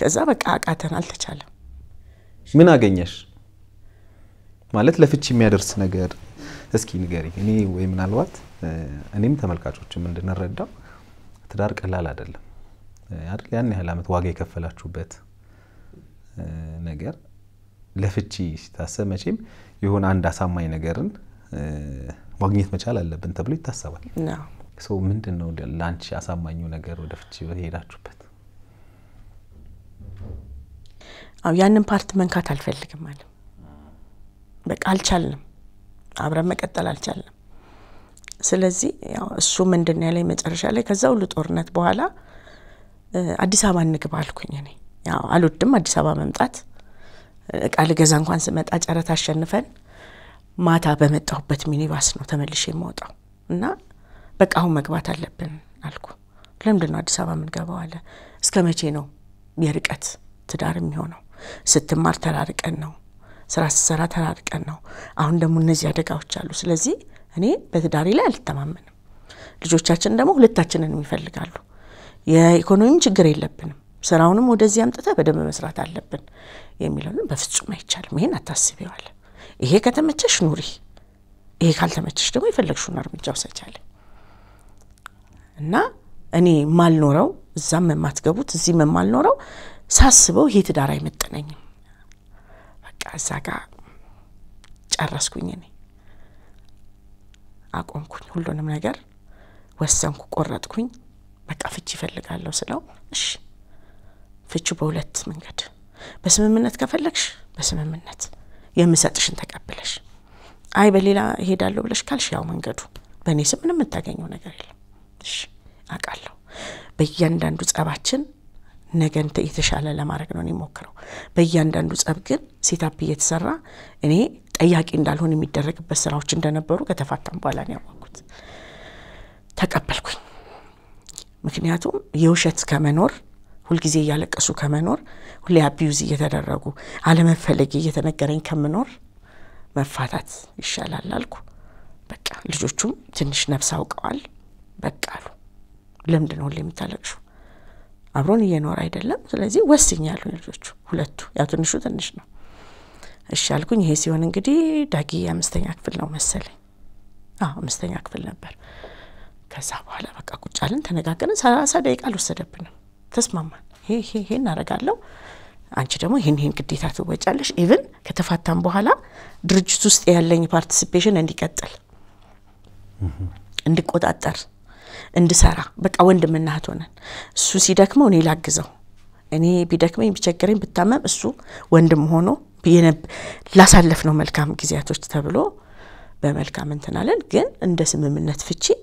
ከዛ በቃ አቃተን አልተቻለም ምን አገኘሽ ማለት ለፍቺ የሚያደርስ ነገር እስኪ ንገሪ እኔ ወይ ምናልባት እኔም ተመልካቾችም እንድንረዳው ትዳር ቀላል አይደለም አይደል ያን ያህል አመት ዋጋ የከፈላችሁበት ነገር ለፍቺ ሲታሰብ መቼም ይሁን አንድ አሳማኝ ነገርን ማግኘት መቻል አለብን ተብሎ ይታሰባል ነው ሶ ምንድነው ላንቺ አሳማኙ ነገር ወደ ፍቺ ሄዳችሁበት አው ያንን ፓርት መንካት አልፈልግም ማለት በቃ አልቻልንም አብረን መቀጠል አልቻልንም ስለዚህ ያው እሱ ምንድነው ያለኝ መጨረሻ ላይ ከዛው ለጦርነት በኋላ አዲስ አበባ እንግባ አልኩኝ እኔ ያው አልወድም አዲስ አበባ መምጣት ቃል ገዛ እንኳን ስመጣ ጨረታ አሸንፈን ማታ በመጣሁበት ሚኒባስ ነው ተመልሼ የማወጣው እና በቃ አሁን መግባት አለብን አልኩ ለምንድነው አዲስ አበባ ምን ገባው አለ እስከመቼ ነው የርቀት ትዳር የሚሆነው ስትማር ተራርቀን ነው ስራ ሲሰራ ተራርቀን ነው አሁን ደግሞ እነዚህ አደጋዎች አሉ ስለዚህ እኔ በትዳሪ ላይ አልተማመንም ልጆቻችን ደግሞ ሁለታችንን ይፈልጋሉ የኢኮኖሚም ችግር የለብንም ስራውንም ወደዚህ አምጥተ በደንብ መስራት አለብን የሚለውን በፍጹም አይቻልም ይሄን አታስቢው አለ ይሄ ከተመቸሽ ኑሪ ይሄ ካልተመቸሽ ደግሞ ይፈልግሽውን እርምጃ ወሰጃለ እና እኔ ማልኖረው እዛም ማትገቡት እዚህ ማልኖረው ሳስበው ይሄ ትዳር አይመጣነኝም በቃ እዛጋ ጨረስኩኝ እኔ አቆምኩኝ ሁሉንም ነገር ወሰንኩ ቆረጥኩኝ በቃ ፍቺ ይፈልጋለሁ ስለው እሺ ፍቺ በሁለት መንገድ በስምምነት ከፈለግሽ በስምምነት የምሰጥሽን ተቀበለሽ አይ በሌላ ሄዳለሁ ብለሽ ካልሽ ያው መንገዱ በእኔ ስም ምንም የምታገኘው ነገር የለም እሺ አቃለሁ በእያንዳንዱ ጸባችን ነገን የተሻለ ለማድረግ ነው የሚሞክረው በእያንዳንዱ ጸብ ግን ሴታፕ እየተሰራ እኔ ጠያቂ እንዳልሆን የሚደረግበት ስራዎች እንደነበሩ ከተፋታም በኋላ ነው ያወቅኩት ተቀበልኩኝ ምክንያቱም የውሸት ከመኖር ሁሉ ጊዜ ያለቀሱ ከመኖር ሁሉ አቢዩዝ እየተደረጉ አለመፈለግ እየተነገረኝ ከመኖር መፋታት ይሻላል አልኩ በቃ ልጆቹም ትንሽ ነፍስ አውቀዋል በቃ አሉ ለምንድነው ለምታለቅሹ አብሮን እየኖር አይደለም ስለዚህ ወስኛለሁ ልጆቹ ሁለቱ ያው ትንሹ ትንሽ ነው እሺ አልኩኝ ይሄ ሲሆን እንግዲህ ዳጊ 5ኛ ክፍል ነው መሰለኝ 5ኛ ክፍል ነበር ከዛ በኋላ በቃ ቁጫልን ተነጋገርን 30 ደቂቃ አልወሰደብንም ተስማማን ይሄ እናረጋለው አንቺ ደግሞ ይሄን ግዴታ ትወጫለሽ ኢቭን ከተፋታን በኋላ ድርጅት ውስጥ ያለኝ ፓርቲሲፔሽን እንዲቀጥል እንዲቆጣጣር እንድሰራ በቃ ወንድምና እህት ሆነን እሱ ሲደክመው እኔ ላግዘው እኔ ቢደክመኝ ቢቸገረኝ ብታመም እሱ ወንድም ሆኖ ላሳለፍነው መልካም ጊዜያቶች ተብሎ በመልካም እንተናለን ግን እንደ ስምምነት ፍቺ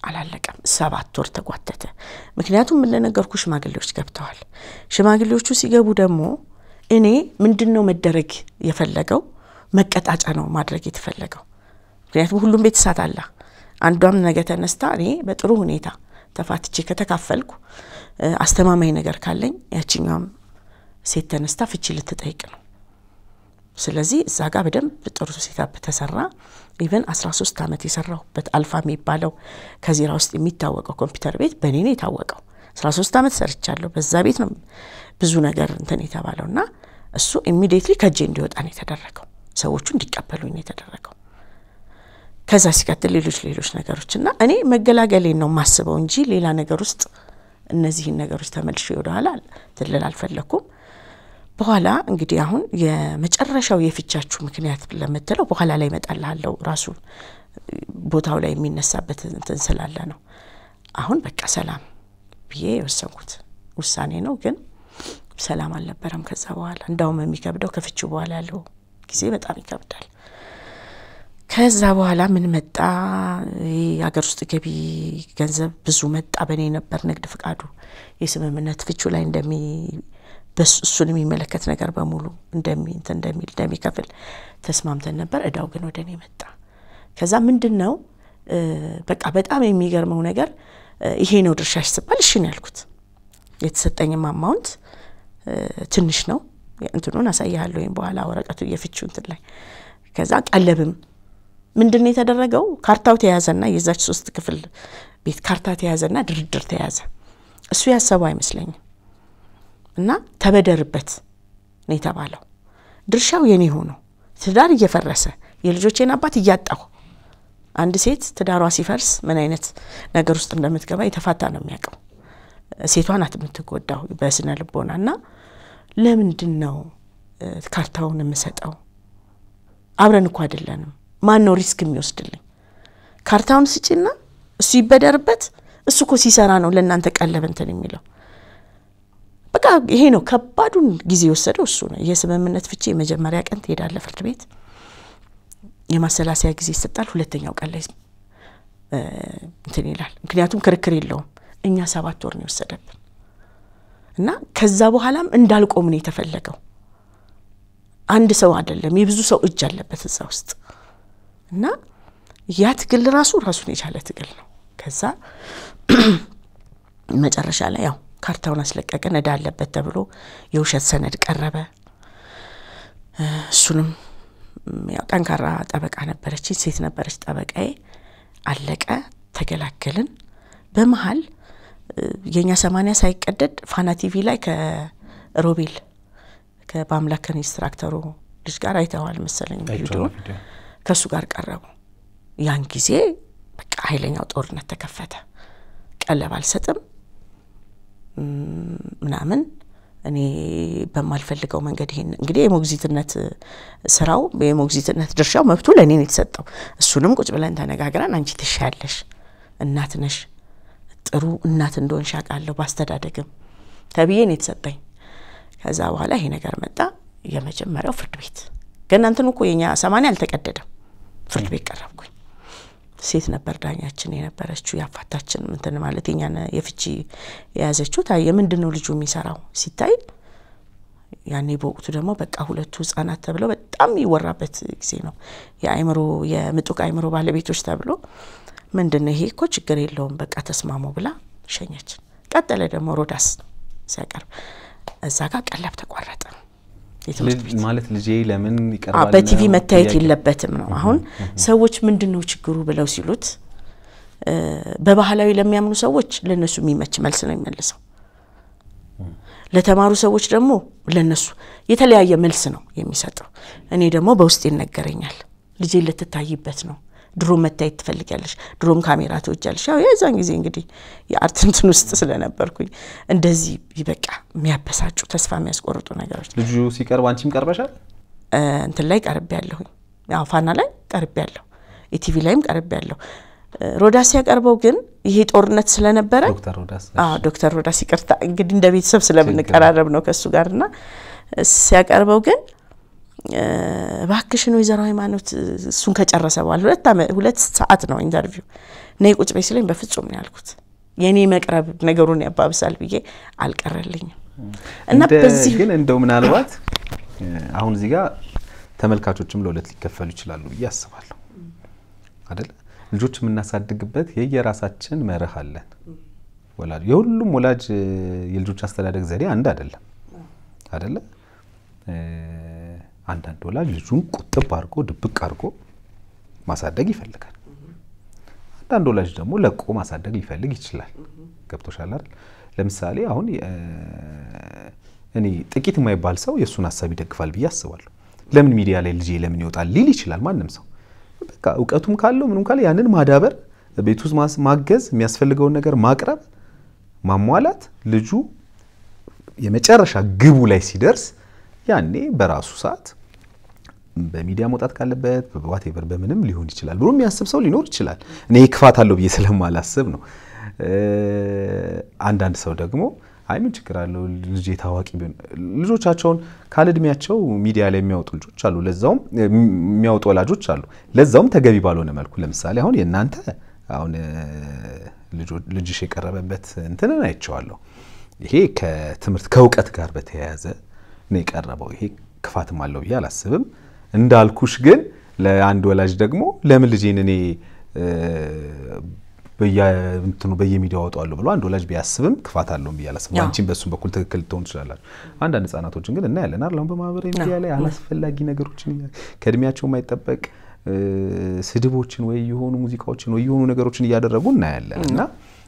አላለቀም 7 ወር ተጓተተ ምክንያቱም ምን ለነገርኩሽ ሽማግሌዎች ገብተዋል ሽማግሌዎቹ ሲገቡ ደግሞ እኔ ምንድነው መደረግ የፈለገው መቀጣጫ ነው ማድረግ የተፈለገው ምክንያቱም ሁሉም ቤተሰብ አለ አንዷም ነገ ተነስታ እኔ በጥሩ ሁኔታ ተፋትቼ ከተካፈልኩ አስተማማኝ ነገር ካለኝ ያቺኛም ሴት ተነስታ ፍቺ ልትጠይቅ ነው ስለዚህ እዛ ጋር በደንብ ጥሩ ሴታፕ ተሰራ ኢቭን 13 አመት የሰራሁበት አልፋ የሚባለው ከዚራ ውስጥ የሚታወቀው ኮምፒውተር ቤት በኔ ነው የታወቀው 13 አመት ሰርቻለሁ በዛ ቤት ነው ብዙ ነገር እንትን የተባለውና እሱ ኢሚዲየትሊ ከጄ እንዲወጣ ነው የተደረገው ሰዎቹ እንዲቀበሉኝ ነው የተደረገው ከዛ ሲቀጥል ሌሎች ነገሮችና እኔ መገላገሌን ነው ማስበው እንጂ ሌላ ነገር ውስጥ እነዚህ ነገሮች ተመልሼ ወደኋላ ትልል አልፈለኩም በኋላ እንግዲህ አሁን የመጨረሻው የፍቻችሁ ምክንያት ለምትለው በኋላ ላይ መጣልሃለው ራሱ ቦታው ላይ የሚነሳበት እንትን ስላለ ነው አሁን በቃ ሰላም ብዬ ወሰንኩት ውሳኔ ነው ግን ሰላም አልነበረም ከዛ በኋላ እንዳውም የሚከብደው ከፍቺው በኋላ ያለው ጊዜ በጣም ይከብዳል ከዛ በኋላ ምን መጣ ያገር ውስጥ ገቢ ገንዘብ ብዙ መጣ በኔ ነበር ንግድ ፍቃዱ የስምምነት ፍቹ ላይ በሱን የሚመለከት ነገር በሙሉ እንደሚከፍል ተስማምተን ነበር። እዳው ግን ወደኔ መጣ። ከዛ ምንድነው በቃ በጣም የሚገርመው ነገር ይሄ ነው ድርሻሽ ሲባል እሺ ነው ያልኩት። የተሰጠኝም አማውንት ትንሽ ነው እንትኑን አሳያለሁ ወይም በኋላ ወረቀቱ የፍቹ እንትን ላይ ከዛ ቀለብም ምንድነው የተደረገው ካርታው ተያዘና የዛች 3 ክፍል ቤት ካርታ ተያዘና ድርድር ተያዘ። እሱ ያሰበው አይመስለኝም እና ተበደርበት ነው የተባለው። ድርሻው የኔ ሆኖ ትዳር እየፈረሰ የልጆቼን አባት እያጣሁ አንድ ሴት ትዳሯ ሲፈርስ ምን አይነት ነገር ውስጥ እንደምትገባ የተፋታ ነው የሚያቀው። ሴቷን አትምትጎዳው በስነ ልቦናና ለምንድነው ካርታውን የምሰጠው? አብረን እኮ አይደለንም። ማን ነው ሪስክ የሚወስድልኝ? ካርታውን ስጪና እሱ ይበደርበት። እሱ እኮ ሲሰራ ነው ለእናንተ ቀለብ እንትን የሚለው። በቃ ይሄ ነው ከባዱን ጊዜ ወሰደው እሱ ነው። የስምምነት ፍቺ የመጀመሪያ ቀን ትሄዳለህ ፍርድ ቤት፣ የማሰላሰያ ጊዜ ይሰጣል። ሁለተኛው ቀን ላይ እንትን ይላል። ምክንያቱም ክርክር የለውም። እኛ 7 ወር ነው ወሰደብን እና ከዛ በኋላም እንዳልቆም ነው የተፈለገው። አንድ ሰው አይደለም የብዙ ሰው እጅ አለበት እዛ ውስጥ እና ያ ትግል ራሱን የቻለ ትግል ነው። ከዛ መጨረሻ ላይ ያው ካርታውን አስለቀቀን። እዳ አለበት ተብሎ የውሸት ሰነድ ቀረበ። እሱንም ያው ጠንካራ ጠበቃ ነበረች፣ ሴት ነበረች ጠበቃዬ። አለቀ፣ ተገላገልን። በመሃል የኛ 80 ሳይቀደድ ፋና ቲቪ ላይ ከሮቤል ከባምላክ ኢንስትራክተሩ ልጅ ጋር አይተዋል መሰለኝ ቪዲዮ ከሱ ጋር ቀረቡ። ያን ጊዜ በቃ ኃይለኛው ጦርነት ተከፈተ። ቀለብ አልሰጥም ምናምን እኔ በማልፈልገው መንገድ ይሄን እንግዲህ የሞግዚትነት ስራው የሞግዚትነት ድርሻው መብቱ ለኔ ነው የተሰጠው። እሱንም ቁጭ ብለን ተነጋግረን አንቺ ትሻለሽ እናት ነሽ ጥሩ እናት እንደሆንሽ አውቃለሁ ባስተዳደግም ተብዬ ነው የተሰጠኝ። ከዛ በኋላ ይሄ ነገር መጣ። የመጀመሪያው ፍርድ ቤት ግን አንተን እኮ የኛ 80 አልተቀደደም። ፍርድ ቤት ቀረብኩኝ። ሴት ነበር ዳኛችን የነበረችው ያፋታችን እንትን ማለት የኛ የፍቺ የያዘችው ታየ። ምንድነው ልጁ የሚሰራው ሲታይ ያኔ በወቅቱ ደግሞ በቃ ሁለቱ ህፃናት ተብለው በጣም ይወራበት ጊዜ ነው። የአይምሮ የምጡቅ አይምሮ ባለቤቶች ተብሎ ምንድነው ይሄ እኮ ችግር የለውም በቃ ተስማሙ ብላ ሸኘች። ቀጠለ ደግሞ ሮዳስ ሲያቀርብ እዛ ጋር ቀለብ ተቋረጠ። ማለት ልጄ ለምን ይቀርባል በቲቪ መታየት የለበትም ነው። አሁን ሰዎች ምንድነው ችግሩ ብለው ሲሉት በባህላዊ ለሚያምኑ ሰዎች ለነሱ የሚመች መልስ ነው የሚመልሰው። ለተማሩ ሰዎች ደግሞ ለነሱ የተለያየ መልስ ነው የሚሰጠው። እኔ ደግሞ በውስጥ ይነገረኛል ልጄ ልትታይበት ነው፣ ድሮም መታየት ትፈልጊያለሽ፣ ድሮም ካሜራ ትወጃለሽ። ያው የዛን ጊዜ እንግዲህ የአርት እንትን ውስጥ ስለነበርኩኝ እንደዚህ ይበቃ የሚያበሳጩ ተስፋ የሚያስቆርጡ ነገሮች። ልጁ ሲቀርብ አንቺም ቀርበሻል? እንትን ላይ ቀርቤያለሁ። ያው ፋና ላይ ቀርቤያለሁ፣ ኢቲቪ ላይም ቀርቤያለሁ። ሮዳስ ያቀርበው ግን ይሄ ጦርነት ስለነበረ ዶክተር ሮዳስ ይቅርታ እንግዲህ እንደ ቤተሰብ ስለምንቀራረብ ነው ከሱ ጋርና ሲያቀርበው ግን ባክሽን ወይዘሮ ሃይማኖት እሱን ከጨረሰ በኋላ 2 ሰዓት ነው ኢንተርቪው ነይ ቁጭ በይ ሲለኝ በፍጹም ነው ያልኩት። የኔ መቅረብ ነገሩን ያባብሳል ብዬ አልቀረልኝም። እና በዚህ ግን እንደው ምናልባት አሁን እዚህ ጋር ተመልካቾችም ለሁለት ሊከፈሉ ይችላሉ ያስባሉ አይደል? ልጆች የምናሳድግበት የየራሳችን መርህ አለን። ወላጅ የሁሉም ወላጅ የልጆች አስተዳደግ ዘዴ አንድ አይደለም አይደለ? አንዳንድ ወላጅ ልጁን ቁጥብ አድርጎ ድብቅ አድርጎ ማሳደግ ይፈልጋል። አንዳንድ ወላጅ ደግሞ ለቆ ማሳደግ ሊፈልግ ይችላል። ገብቶሻል አይደል? ለምሳሌ አሁን እኔ ጥቂት የማይባል ሰው የሱን ሐሳብ ይደግፋል ብዬ አስባለሁ። ለምን ሚዲያ ላይ ልጄ ለምን ይወጣል ሊል ይችላል ማንንም ሰው። በቃ ዕውቀቱም ካለው ምንም ካለ ያንን ማዳበር ቤት ውስጥ ማገዝ የሚያስፈልገው ነገር ማቅረብ ማሟላት ልጁ የመጨረሻ ግቡ ላይ ሲደርስ ያኔ በራሱ ሰዓት በሚዲያ መውጣት ካለበት በዋቴቨር በምንም ሊሆን ይችላል ብሎ የሚያስብ ሰው ሊኖር ይችላል። እኔ ይክፋት አለው ብዬ ስለማላስብ ነው። አንዳንድ ሰው ደግሞ አይ ምን ችግር አለው ልጅ ታዋቂ ቢሆን ልጆቻቸውን ካልድሚያቸው ሚዲያ ላይ የሚያወጡ ልጆች አሉ። ለዛውም የሚያወጡ ወላጆች አሉ። ለዛውም ተገቢ ባልሆነ መልኩ ለምሳሌ አሁን የናንተ አሁን ልጅሽ የቀረበበት እንትንን አይቼዋለሁ። ይሄ ከትምህርት ከእውቀት ጋር በተያያዘ ነው የቀረበው። ይሄ ክፋትም አለው ብዬ አላስብም። እንዳልኩሽ ግን ለአንድ ወላጅ ደግሞ ለምን ልጄን እኔ በየሚዲያው አወጣዋለሁ ብሎ አንድ ወላጅ ቢያስብም ክፋት አለው ብዬ አላስብም። አንቺም በሱም በኩል ትክክል ትሆን ትችላላችሁ። አንዳንድ ህፃናቶችን ግን እናያለን አይደል አሁን በማህበራዊ ሚዲያ ላይ አላስፈላጊ ነገሮችን ከእድሜያቸው የማይጠበቅ ስድቦችን ወይ የሆኑ ሙዚቃዎችን ወይ የሆኑ ነገሮችን እያደረጉ እናያለን እና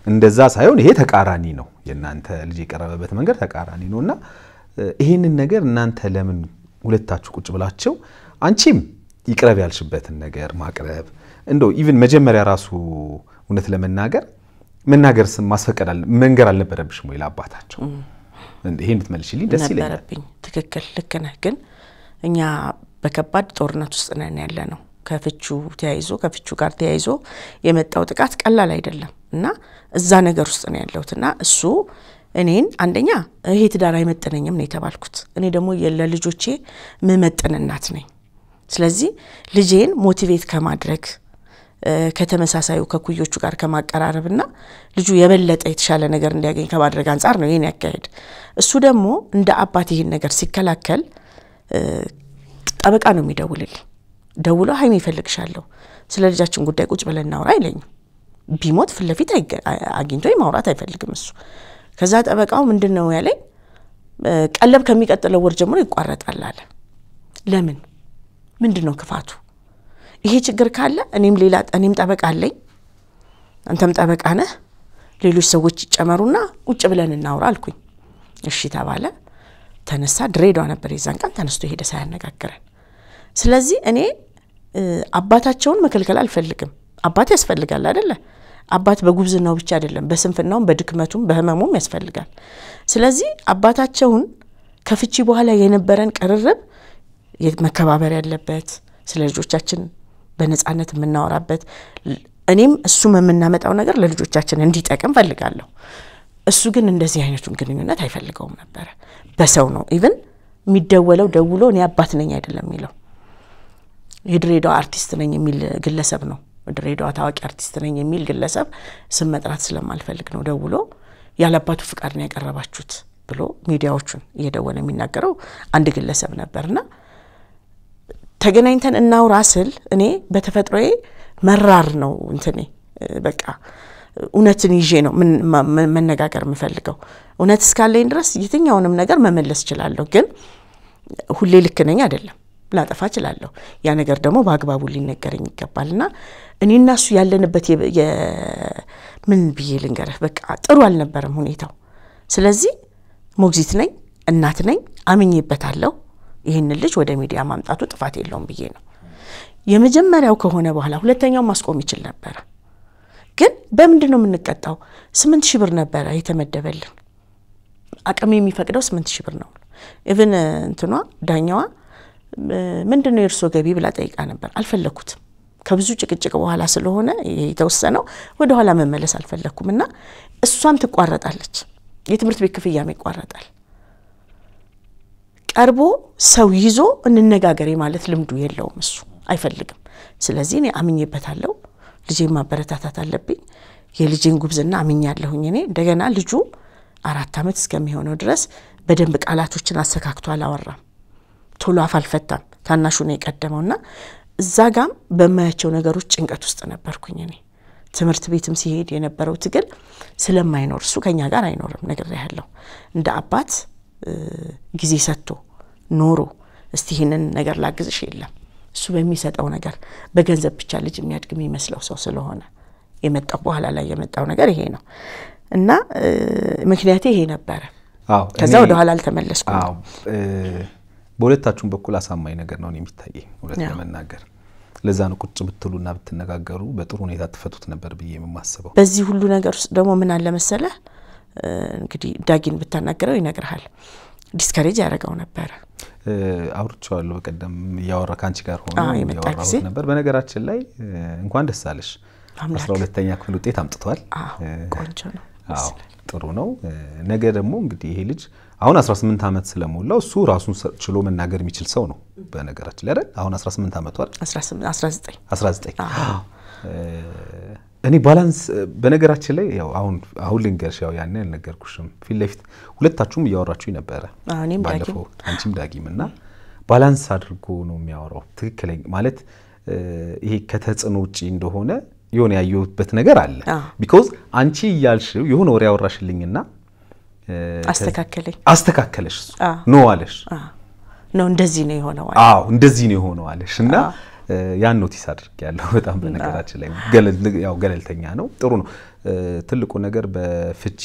እንደዛ ሳይሆን ይሄ ተቃራኒ ነው። የናንተ ልጅ የቀረበበት መንገድ ተቃራኒ ነውና ይሄንን ነገር እናንተ ለምን ሁለታችሁ ቁጭ ብላችሁ አንቺም ይቅረብ ያልሽበትን ነገር ማቅረብ እንደው ኢቭን መጀመሪያ ራሱ እውነት ለመናገር መናገርስም ማስፈቀዳል መንገር አልነበረብሽም ወይ ለአባታቸው? ይሄን ብትመልሽልኝ ደስ ይለኛል። ነበረብኝ። ትክክል ልክ ነህ። ግን እኛ በከባድ ጦርነት ውስጥ ነን ያለነው። ከፍቹ ጋር ተያይዞ የመጣው ጥቃት ቀላል አይደለም እና እዛ ነገር ውስጥ ነው ያለውትና እሱ እኔን አንደኛ ይሄ ትዳር አይመጥነኝም ነው የተባልኩት። እኔ ደግሞ ለልጆቼ መመጥን እናት ነኝ። ስለዚህ ልጄን ሞቲቬት ከማድረግ ከተመሳሳዩ ከኩዮቹ ጋር ከማቀራረብና ልጁ የበለጠ የተሻለ ነገር እንዲያገኝ ከማድረግ አንፃር ነው ይሄን ያካሄድ። እሱ ደግሞ እንደ አባት ይሄን ነገር ሲከላከል ጠበቃ ነው የሚደውልልኝ። ደውሎ ሀይሚ ይፈልግሻለሁ ስለ ልጃችን ጉዳይ ቁጭ ብለን እናውራ አይለኝም። ቢሞት ፍለፊት አግኝቶኝ ማውራት አይፈልግም እሱ። ከዛ ጠበቃው ምንድነው ያለኝ ቀለብ ከሚቀጥለው ወር ጀምሮ ይቋረጣል አለ። ለምን ምንድነው ክፋቱ? ይሄ ችግር ካለ እኔም ጠበቃ አለኝ አንተም ጠበቃ ነህ ሌሎች ሰዎች ይጨመሩና ቁጭ ብለን እናውራ አልኩኝ። እሺ ተባለ። ተነሳ። ድሬዳዋ ነበር የዛን ቀን ተነስቶ ሄደ ሳያነጋግረን። ስለዚህ እኔ አባታቸውን መከልከል አልፈልግም። አባት ያስፈልጋል አይደለ? አባት በጉብዝናው ብቻ አይደለም በስንፍናውም በድክመቱም በህመሙም ያስፈልጋል። ስለዚህ አባታቸውን ከፍቺ በኋላ የነበረን ቅርርብ መከባበር ያለበት ስለ ልጆቻችን በነጻነት የምናወራበት እኔም እሱም የምናመጣው ነገር ለልጆቻችን እንዲጠቅም ፈልጋለሁ። እሱ ግን እንደዚህ አይነቱን ግንኙነት አይፈልገውም ነበር። በሰው ነው ኢቭን የሚደወለው ደውሎ እኔ አባት ነኝ አይደለም የሚለው የድሬዳዋ አርቲስት ነኝ የሚል ግለሰብ ነው። ድሬዳዋ ታዋቂ አርቲስት ነኝ የሚል ግለሰብ ስም መጥራት ስለማልፈልግ ነው ደውሎ ያለአባቱ ፍቃድ ነው ያቀረባችሁት ብሎ ሚዲያዎቹን እየደወለ የሚናገረው አንድ ግለሰብ ነበርና ተገናኝተን እናውራ ስል እኔ በተፈጥሮዬ መራር ነው እንትኔ በቃ እውነትን ይዤ ነው መነጋገር የምፈልገው። እውነት እስካለኝ ድረስ የትኛውንም ነገር መመለስ እችላለሁ። ግን ሁሌ ልክ ነኝ አይደለም ላጠፋ እችላለሁ። ያ ነገር ደግሞ በአግባቡ ሊነገረኝ ይገባልና እኔና እሱ ያለንበት ምን ብዬ ልንገርህ በቃ ጥሩ አልነበረም ሁኔታው። ስለዚህ ሞግዚት ነኝ እናት ነኝ አምኜበታለሁ። ይሄን ልጅ ወደ ሚዲያ ማምጣቱ ጥፋት የለውም ብዬ ነው የመጀመሪያው ከሆነ በኋላ ሁለተኛው ማስቆም ይችል ነበር። ግን በምንድነው የምንቀጣው? 8000 ብር ነበር የተመደበልን። አቅም የሚፈቅደው 8000 ብር ነው። ኢቭን እንትኗ ዳኛዋ ምንድነው የርሶ ገቢ ብላ ጠይቃ ነበር። አልፈለኩትም። ከብዙ ጭቅጭቅ በኋላ ስለሆነ የተወሰነው ወደ ኋላ መመለስ አልፈለኩምና እሷም ትቋረጣለች። የትምህርት ቤት ክፍያም ይቋረጣል። ቀርቦ ሰው ይዞ እንነጋገር ማለት ልምዱ የለውም እሱ አይፈልግም። ስለዚህ እኔ አምኜበታለሁ። ልጄን ማበረታታት አለብኝ። የልጄን ጉብዝና አምኛለሁኝ። እኔ እንደገና ልጁ 4 አመት እስከሚሆነው ድረስ በደንብ ቃላቶችን አስተካክቶ አላወራም። ቶሎ አልፈታም። ታናሹ ነው የቀደመውና እዛ ጋም በማያቸው ነገሮች ጭንቀት ውስጥ ነበርኩኝ እኔ። ትምህርት ቤትም ሲሄድ የነበረው ትግል ስለማይኖር እሱ ከኛ ጋር አይኖርም ነገር ያለው እንደ አባት ጊዜ ሰጥቶ ኖሮ እስቲ ይሄንን ነገር ላግዝሽ የለም እሱ በሚሰጠው ነገር በገንዘብ ብቻ ልጅ የሚያድግም ይመስለው ሰው ስለሆነ የመጣው በኋላ ላይ የመጣው ነገር ይሄ ነው እና ምክንያቴ ይሄ ነበር። ከዛ ወደ ኋላ አልተመለስኩም። በሁለታችሁም በኩል አሳማኝ ነገር ነው የሚታየኝ ሁለት ለመናገር። ለዛ ነው ቁጭ ብትሉና ብትነጋገሩ በጥሩ ሁኔታ ተፈቱት ነበር ብዬ የማስበው። በዚህ ሁሉ ነገር ውስጥ ደግሞ ምን አለ መሰለህ እንግዲህ ዳጊን ብታናገረው ይነግርሃል ዲስከሬጅ ያደርገው ነበር። አውርቻለሁ በቀደም ያወራ ካንቺ ጋር ሆኖ ያወራው ነበር። በነገራችን ላይ እንኳን ደስ አለሽ 12ኛ ክፍል ውጤት አምጥቷል። ቆንጆ ነው። ጥሩ ነው። ነገ ደግሞ እንግዲህ ይሄ ልጅ አሁን 18 አመት ስለሞላው እሱ ራሱን ችሎ መናገር የሚችል ሰው ነው። በነገራችን ላይ አይደል አሁን 18 አመቱ አይደል 19 እኔ ባላንስ በነገራችን ላይ ያው አሁን ልንገርሽ ያው ያን ያልነገርኩሽም ፊት ለፊት ሁለታችሁም እያወራችሁ ነበር እኔም ባለፈው አንቺም ዳጊምና ባላንስ አድርጎ ነው የሚያወራው ትክክለኛ ማለት ይሄ ከተጽኖ ውጪ እንደሆነ የሆነ ያየሁበት ነገር አለ ቢኮዝ አንቺ ያልሽው የሆነ ወሬ ያወራሽልኝና አስተካከለሽ ነው አለሽ ነው እንደዚህ ነው የሆነው እንደዚህ ነው የሆነው አለሽና ያን ኖቲስ አድርጌያለሁ በጣም በነገራችን ላይ ገለልተኛ ነው ጥሩ ነው ትልቁ ነገር በፍቺ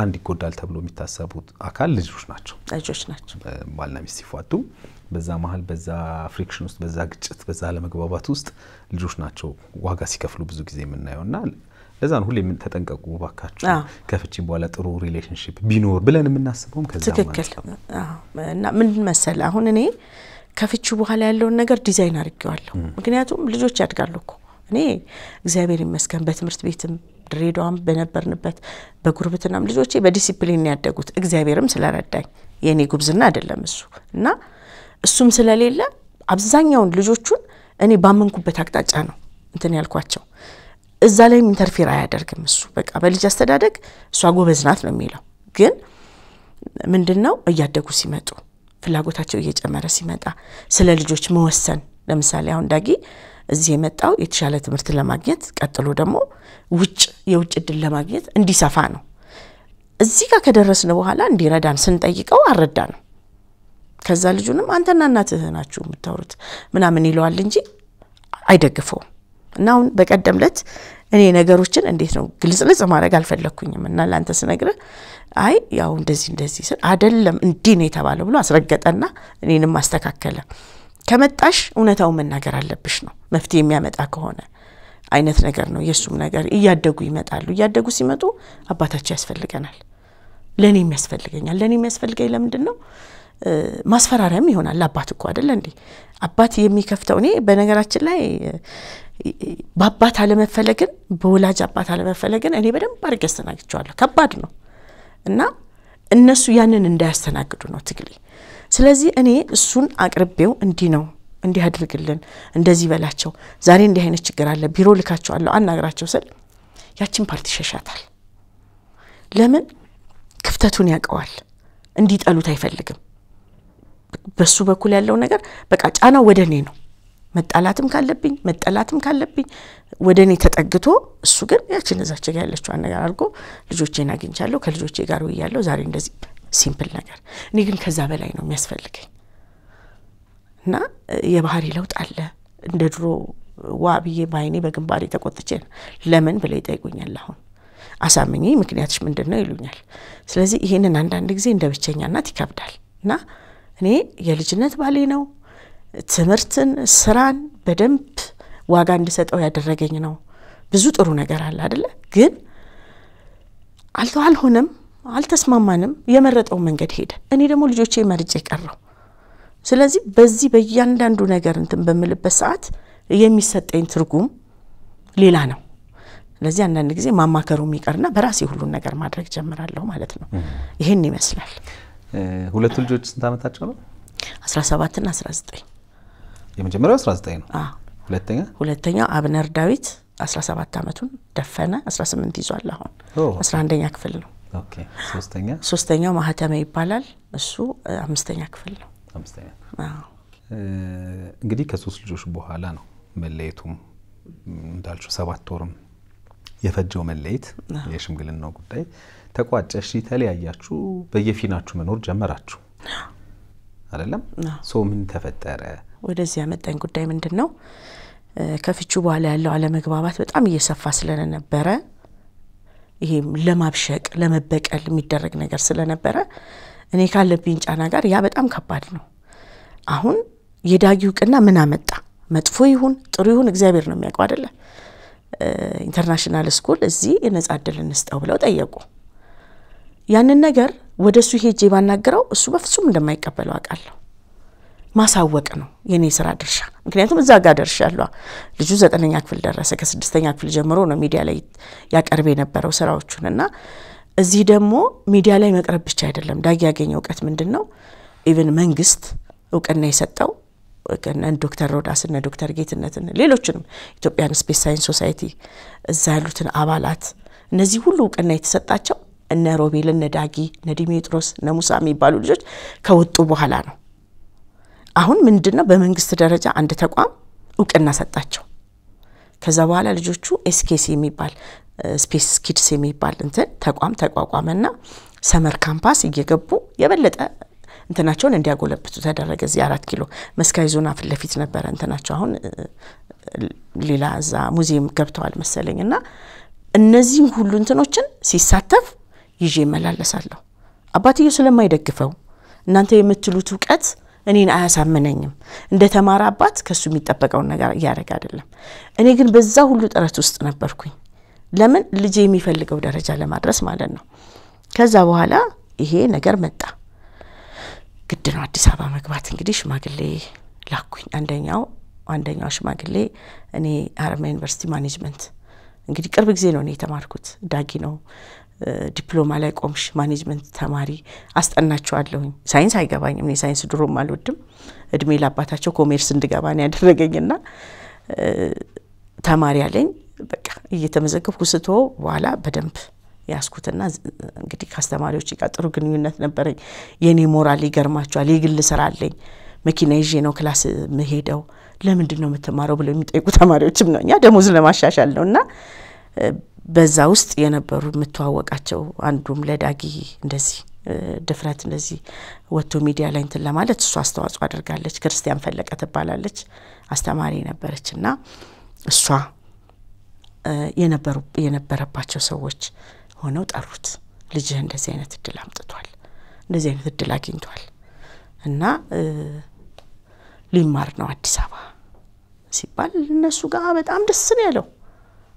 አንድ ይጎዳል ተብሎ የሚታሰቡት አካል ልጆች ናቸው ባልና ሚስት ሲፋቱ በዛ መሃል በዛ ፍሪክሽን ውስጥ በዛ ግጭት በዛ ለመግባባት ውስጥ ልጆች ናቸው ዋጋ ሲከፍሉ ብዙ ጊዜ የምናየውና ለዛ ነው ሁሌ ምን ተጠንቀቁ ባካችሁ ከፍቺ በኋላ ጥሩ ሪሌሽንሺፕ ቢኖር ብለን የምናስበውም ከዛ ትክክል እና ምን መሰለ አሁን እኔ ከፍቺ በኋላ ያለው ነገር ዲዛይን አድርጌዋለሁ ምክንያቱም ልጆች ያድጋሉ እኮ እኔ እግዚአብሔር ይመስገን በትምህርት ቤትም ድሬዳዋም በነበርንበት በጉርብትናም ልጆቼ በዲሲፕሊን ያደጉት እግዚአብሔርም ስለረዳኝ የኔ ጉብዝና አይደለም እሱ እና እሱም ስለሌለ አብዛኛውን ልጆቹን እኔ ባመንኩበት አቅጣጫ ነው እንትን ያልኳቸው እዛ ላይ ኢንተርፌር አያደርግም እሱ በቃ በልጅ አስተዳደግ እሷ ጎበዝናት ነው የሚለው ግን ምንድነው እያደጉ ሲመጡ ፍላጎታቸው እየጨመረ ሲመጣ ስለ ልጆች መወሰን ለምሳሌ አሁን ዳጊ እዚህ የመጣው የተሻለ ትምህርት ለማግኘት ቀጥሎ ደግሞ የውጭ እድል ለማግኘት እንዲሰፋ ነው እዚህ ጋር ከደረስን በኋላ እንዲረዳን ስንጠይቀው አረዳ ነው ከዛ ልጁንም አንተና እናትህ ናችሁ የምታወሩት ምናምን ይለዋል እንጂ አይደግፈው እና አሁን በቀደምለት እኔ ነገሮችን እንዴት ነው ግልጽልጽ ማድረግ አልፈለኩኝም እና ላንተ ስነግረ አይ ያው እንደዚህ ስል አይደለም እንዲህ ነው የተባለው ብሎ አስረገጠና እኔንም ማስተካከለ ከመጣሽ እውነታው መናገር አለብሽ ነው መፍትሄ የሚያመጣ ከሆነ አይነት ነገር ነው የሱም ነገር እያደጉ ይመጣሉ እያደጉ ሲመጡ አባታቸው ያስፈልገናል ለኔም ያስፈልገኛል ለኔም ያስፈልገኝ ለምንድነው ማስፈራሪያም ይሆናል አባት እኮ አይደል እንዴ አባት የሚከፍተው እኔ በነገራችን ላይ በአባት አለመፈለግን በወላጅ አባት አለመፈለግን እኔ በደንብ አድርጌ አስተናግጫለሁ ከባድ ነው እና እነሱ ያንን እንዳያስተናግዱ ነው ትግሌ ስለዚህ እኔ እሱን አቅርቤው እንዲህ ነው እንዲህ አድርግልን እንደዚህ በላቸው ዛሬ እንዲህ አይነት ችግር አለ ቢሮ ልካቸዋለሁ አናግራቸው ስል ያቺን ፓርቲ ሸሻታል ለምን ክፍተቱን ያቀዋል እንዲጠሉት አይፈልግም በሱ በኩል ያለው ነገር በቃ ጫናው ወደኔ ነው መጣላትም ካለብኝ ወደኔ ተጠግቶ እሱ ግን ያቺን እዛች ጋር ያለችው ነገር አድርጎ ልጆቼን አግኝቻለሁ ከልጆቼ ጋር ወያለሁ ዛሬ እንደዚህ ሲምፕል ነገር እኔ ግን ከዛ በላይ ነው የሚያስፈልገኝ እና የባህሪ ለውጥ አለ እንደ ድሮ ዋብዬ ባይኔ በግንባሬ ተቆጥቼ ለምን ብለ ይጠይቁኛል አሁን አሳምኚ ምክንያትሽ ምንድነው ይሉኛል ስለዚህ ይሄንን አንዳንድ ጊዜ እንደ ብቸኛነት ይከብዳል እና እኔ የልጅነት ባሌ ነው ትምህርትን ስራን በደንብ ዋጋ እንድሰጠው ያደረገኝ ነው ብዙ ጥሩ ነገር አለ አይደለ ግን አልሆነም አልተስማማንም የመረጠው መንገድ ሄደ እኔ ደግሞ ልጆቼ መርጬ ቀረው ስለዚህ በዚህ በእያንዳንዱ ነገር እንትን በመልበት ሰዓት የሚሰጠኝ ትርጉም ሌላ ነው ስለዚህ አንዳንድ ጊዜ ማማከሩ የሚቀርና በራሴ ሁሉ ነገር ማድረግ ጀምራለሁ ማለት ነው ይሄን ይመስላል ሁለቱ ልጆች ስንት አመታቸው ነው 17 እና 19 የመጀመሪያው 19 ነው ሁለተኛው አብነር ዳዊት 17 አመቱን ደፈነ 18 ይዟል አሁን 11ኛ ክፍል ነው ኦኬ ሶስተኛው ማህተመ ይባላል እሱ 5ኛ ክፍል ነው እንግዲህ ከሶስት ልጆች በኋላ ነው መለየቱም እንዳልኩ 7 ወርም የፈጀው መለየት የሽምግልናው ጉዳይ ተቋጨሽ ተለያያችሁ በየፊናችሁ መኖር ጀመራችሁ አይደለም ሶ ምን ተፈጠረ ወደዚህ ያመጣኝ ጉዳይ ምንድነው ከፍቹ በኋላ ያለው አለመግባባት በጣም እየሰፋ ስለነበረ ይሄ ለማብሸቅ ለመበቀል የሚደረግ ነገር ስለነበረ እኔ ካለብኝ ጫና ጋር ያ በጣም ከባድ ነው አሁን የዳጊው ቅና ምን አመጣ መጥፎ ይሁን ጥሩ ይሁን እግዚአብሔር ነው የሚያውቀው አይደለ ኢንተርናሽናል ስኩል እዚህ የነጻ ዕድል እንስጠው ብለው ጠየቁ ያንን ነገር ወደሱ ሄጄ ባናገረው እሱ በፍጹም እንደማይቀበለው አውቃለሁ ማሳወቅ ነው የኔ ስራ ድርሻ ምክንያቱም እዛ ጋር ደርሻለሁ ልጁ 9ኛ ክፍል ደረሰ ከ6ኛ ክፍል ጀምሮ ነው ሚዲያ ላይ ያቀርብ የነበረው ስራዎቹንና እዚህ ደግሞ ሚዲያ ላይ መቅረብ ብቻ አይደለም ዳጊ ያገኘው ዕውቀት ምንድነው ኢቭን መንግስት ዕውቅና የሰጠው ዶክተር ሮዳስ እና ዶክተር ጌትነትን ሌሎችንም ኢትዮጵያን ስፔስ ሳይንስ ሶሳይቲ እዛ ያሉትን አባላት እነዚህ ሁሉ እውቅና የተሰጣቸው እነ ሮቤል እነ ዳጊ እነ ዲሜጥሮስ እነ ሙሳ የሚባሉ ልጆች ከወጡ በኋላ ነው። አሁን ምንድነው በመንግስት ደረጃ አንድ ተቋም እውቅና ሰጣቸው። ከዛ በኋላ ልጆቹ ኤስኬሲ የሚባል ስፔስ ኪድስ የሚባል እንትን ተቋም ተቋቋመና ሰመር ካምፓስ እየገቡ የበለጠ እንትናቸውን እንዲያጎለብቱ ተደረገ። እዚህ 4 ኪሎ መስካይ ዞና ፊት ለፊት ነበር እንትናቸው። አሁን ሌላ እዛ ሙዚየም ገብተዋል መሰለኝና እነዚህ ሁሉ እንትኖችን ሲሳተፍ ይዤ መላለሳለሁ። አባትየው ስለማይደግፈው እናንተ የምትሉት ዕውቀት እኔን አያሳመነኝም እንደ ተማራ አባት ከሱ የሚጠበቀው ነገር ያረጋ አይደለም። እኔ ግን በዛ ሁሉ ጥረት ውስጥ ነበርኩኝ። ለምን ልጄ የሚፈልገው ደረጃ ለማድረስ ማለት ነው። ከዛ በኋላ ይሄ ነገር መጣ። ግድ ነው አዲስ አበባ መግባት። እንግዲህ ሽማግሌ ላኩኝ። አንደኛው ሽማግሌ እኔ ሀረማያ ዩኒቨርሲቲ ማኔጅመንት እንግዲህ ቅርብ ጊዜ ነው እኔ የተማርኩት። ዳጊ ነው ዲፕሎማ ላይ ቆምሽ ማኔጅመንት ተማሪ አስጠናቸዋለሁኝ። ሳይንስ አይገባኝም። እኔ ሳይንስ ድሮም አልወድም። እድሜ ለአባታቸው ኮሜርስ እንድገባ ነው ያደረገኝና ተማሪ አለኝ። በቃ እየተመዘገብኩ ስቶ በኋላ በደንብ ያስኩትና እንግዲህ ካስተማሪዎች ጋር ጥሩ ግንኙነት ነበረኝ። የኔ ሞራል ይገርማቸዋል። የግል ስራ አለኝ። መኪና ይዤ ነው ክላስ መሄደው። ለምንድን ነው የምትማረው ብለው የሚጠይቁ ተማሪዎችም ነው። እኛ ደሞዝ ለማሻሻል ነውና በዛ ውስጥ የነበሩ የምትዋወቃቸው አንዱም ለዳጊ እንደዚህ ድፍረት እንደዚህ ወጥቶ ሚዲያ ላይ እንትን ለማለት እሷ አስተዋጽኦ አድርጋለች። ክርስቲያን ፈለቀ ትባላለች። አስተማሪ ነበረችና እሷ የነበረባቸው ሰዎች ሆነው ጠሩት። ልጅህ እንደዚህ አይነት እድል አምጥቷል፣ እንደዚህ አይነት እድል አግኝቷል እና ሊማር ነው አዲስ አበባ ሲባል እነሱ ጋር በጣም ደስ ነው ያለው።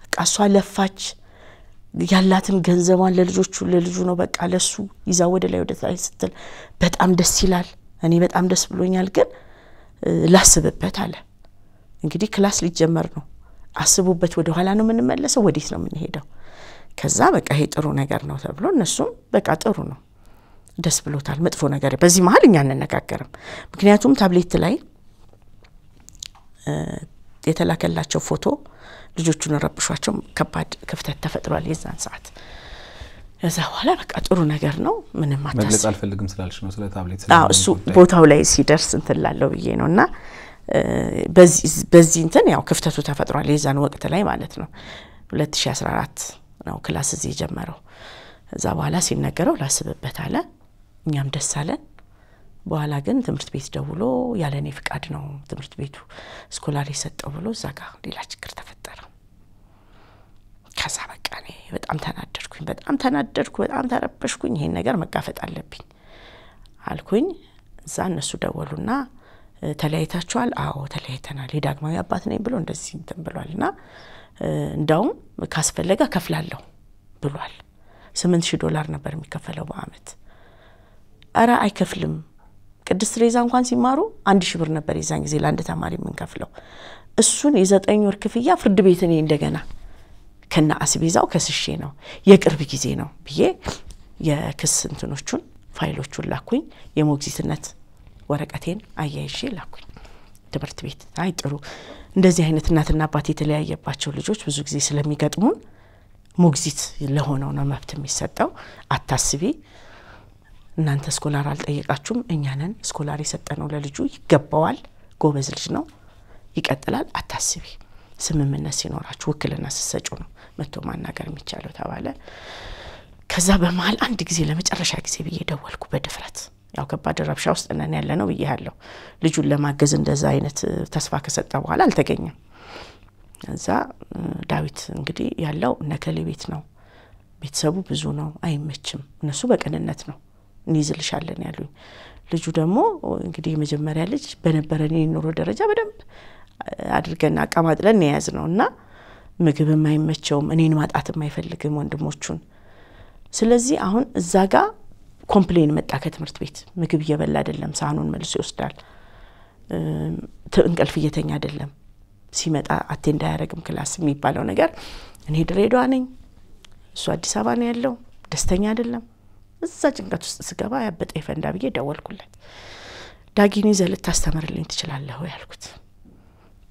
በቃ እሷ ለፋች ያላትን ገንዘቧን ለልጁ ነው በቃ ለሱ ይዛ ወደ ላይ ስትል በጣም ደስ ይላል። እኔ በጣም ደስ ብሎኛል። ግን ላስብበት አለ። እንግዲህ ክላስ ሊጀመር ነው። አስቡበት። ወደ ኋላ ነው የምንመለሰው፣ ወዴት ነው የምንሄደው? ከዛ በቃ ይሄ ጥሩ ነገር ነው ተብሎ እነሱም በቃ ጥሩ ነው ደስ ብሎታል። መጥፎ ነገር በዚህ መሃል እኛ እንነጋገርም። ምክንያቱም ታብሌት ላይ የተላከላቸው ፎቶ ልጆቹን ረብሿቸው ከባድ ክፍተት ተፈጥሯል የዛን ሰዓት። እዛ በኋላ በቃ ጥሩ ነገር ነው ምንም አታስ መግለጽ አልፈልግም ስላልሽ ነው ስለ ታብሌት እሱ ቦታው ላይ ሲደርስ እንትን ላለው ብዬ ነውና በዚህ እንትን ያው ክፍተቱ ተፈጥሯል የዛን ወቅት ላይ ማለት ነው። 2014 ነው ክላስ እዚህ ጀመረው። እዛ በኋላ ሲነገረው ላስብበት አለ። እኛም ደስ አለን። በኋላ ግን ትምህርት ቤት ደውሎ ያለኔ ፍቃድ ነው ትምህርት ቤቱ ስኮላር የሰጠው ብሎ ዛጋ ሌላ ችግር ተፈጠረ። ከዛ በቃ እኔ በጣም ተናደድኩ፣ በጣም ተረበሽኩኝ። ይሄን ነገር መጋፈጥ አለብኝ አልኩኝ። እዛ እነሱ ደወሉና ተለያይታችኋል? አዎ ተለያይተናል። የዳግማዊ አባት ነኝ ብሎ እንደዚህ እንትን ብሏልና እንዳውም ካስፈለገ ከፍላለሁ ብሏል። $8000 ነበር የሚከፈለው በአመት። አራ አይከፍልም። ቅድስት ሬዛ እንኳን ሲማሩ 1000 ብር ነበር የዛን ጊዜ ለአንድ ተማሪ ምን ከፍለው። እሱን የ9 ወር ክፍያ ፍርድ ቤት እኔ እንደገና ከና አስቤዛው ከስሼ ነው የቅርብ ጊዜ ነው ብዬ የክስ እንትኖቹን ፋይሎቹን ላኩኝ። የሞግዚትነት ወረቀቴን አያይዤ ላኩኝ ትምህርት ቤት። አይ ጥሩ እንደዚህ አይነት እናትና አባት የተለያየባቸው ልጆች ብዙ ጊዜ ስለሚገጥሙን ሞግዚት ለሆነው ነው መብት የሚሰጠው። አታስቢ እናንተ ስኮላር አልጠየቃችሁም፣ እኛ ነን ስኮላር የሰጠነው ለልጁ ይገባዋል፣ ጎበዝ ልጅ ነው፣ ይቀጥላል፣ አታስቢ። ስምምነት ሲኖራችሁ ውክልና ሲሰጩ ነው መጥቶ ማናገር የሚቻለው ተባለ። ከዛ በመሃል አንድ ጊዜ ለመጨረሻ ጊዜ ብዬ ደወልኩ በድፍረት። ያው ከባድ ረብሻ ውስጥ ነን ያለነው ብዬሃለሁ። ልጁን ለማገዝ እንደዛ አይነት ተስፋ ከሰጠ በኋላ አልተገኘም። እዛ ዳዊት እንግዲህ ያለው ነከሌ ቤት ነው፣ ቤተሰቡ ብዙ ነው፣ አይመችም፣ እነሱ በቀንነት ነው እንይዝልሻለን ያሉኝ። ልጁ ደግሞ እንግዲህ የመጀመሪያ ልጅ በነበረን የኑሮ ደረጃ በደንብ አድርገን አቀማጥለን ያዝነውና ምግብም አይመቸውም፣ እኔን ማጣትም አይፈልግም ወንድሞቹን። ስለዚህ አሁን እዛ ጋር ኮምፕሌን መጣ ከትምህርት ቤት። ምግብ እየበላ አይደለም፣ ሳህኑን መልሶ ይወስዳል፣ እንቅልፍ እየተኛ አይደለም፣ ሲመጣ አቴንድ አያረግም ክላስ የሚባለው ነገር። እኔ ድሬዳዋ ነኝ፣ እሱ አዲስ አበባ ነው ያለው፣ ደስተኛ አይደለም። እዛ ጭንቀት ውስጥ ስገባ ያበጠ ይፈንዳ ብዬ ደወልኩለት። ዳጊን ይዘህ ልታስተምርልኝ ትችላለህ ወይ አልኩት።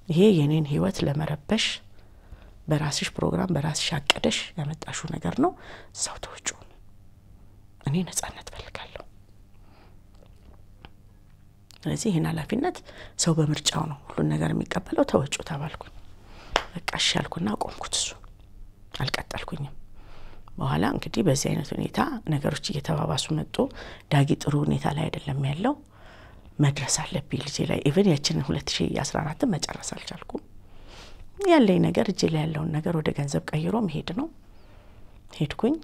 ይሄ የኔን ህይወት ለመረበሽ በራስሽ ፕሮግራም በራስሽ አቀደሽ ያመጣሽው ነገር ነው። ሰው ተወጩ እኔ ነፃነት ፈልጋለሁ። ስለዚህ ይሄን ኃላፊነት ሰው በምርጫው ነው ሁሉ ነገር የሚቀበለው። ተወጩ ተባልኩኝ። በቃ እሺ አልኩና ቆምኩት። እሱ አልቀጠልኩኝም። በኋላ እንግዲህ በዚህ አይነት ሁኔታ ነገሮች እየተባባሱ መጡ። ዳጊ ጥሩ ሁኔታ ላይ አይደለም ያለው። መድረስ አለብኝ ልጄ ላይ ኢቭን ያችን 2014 መጨረስ አልቻልኩም። ያለኝ ነገር እጄ ላይ ያለውን ነገር ወደ ገንዘብ ቀይሮ መሄድ ነው። ሄድኩኝ።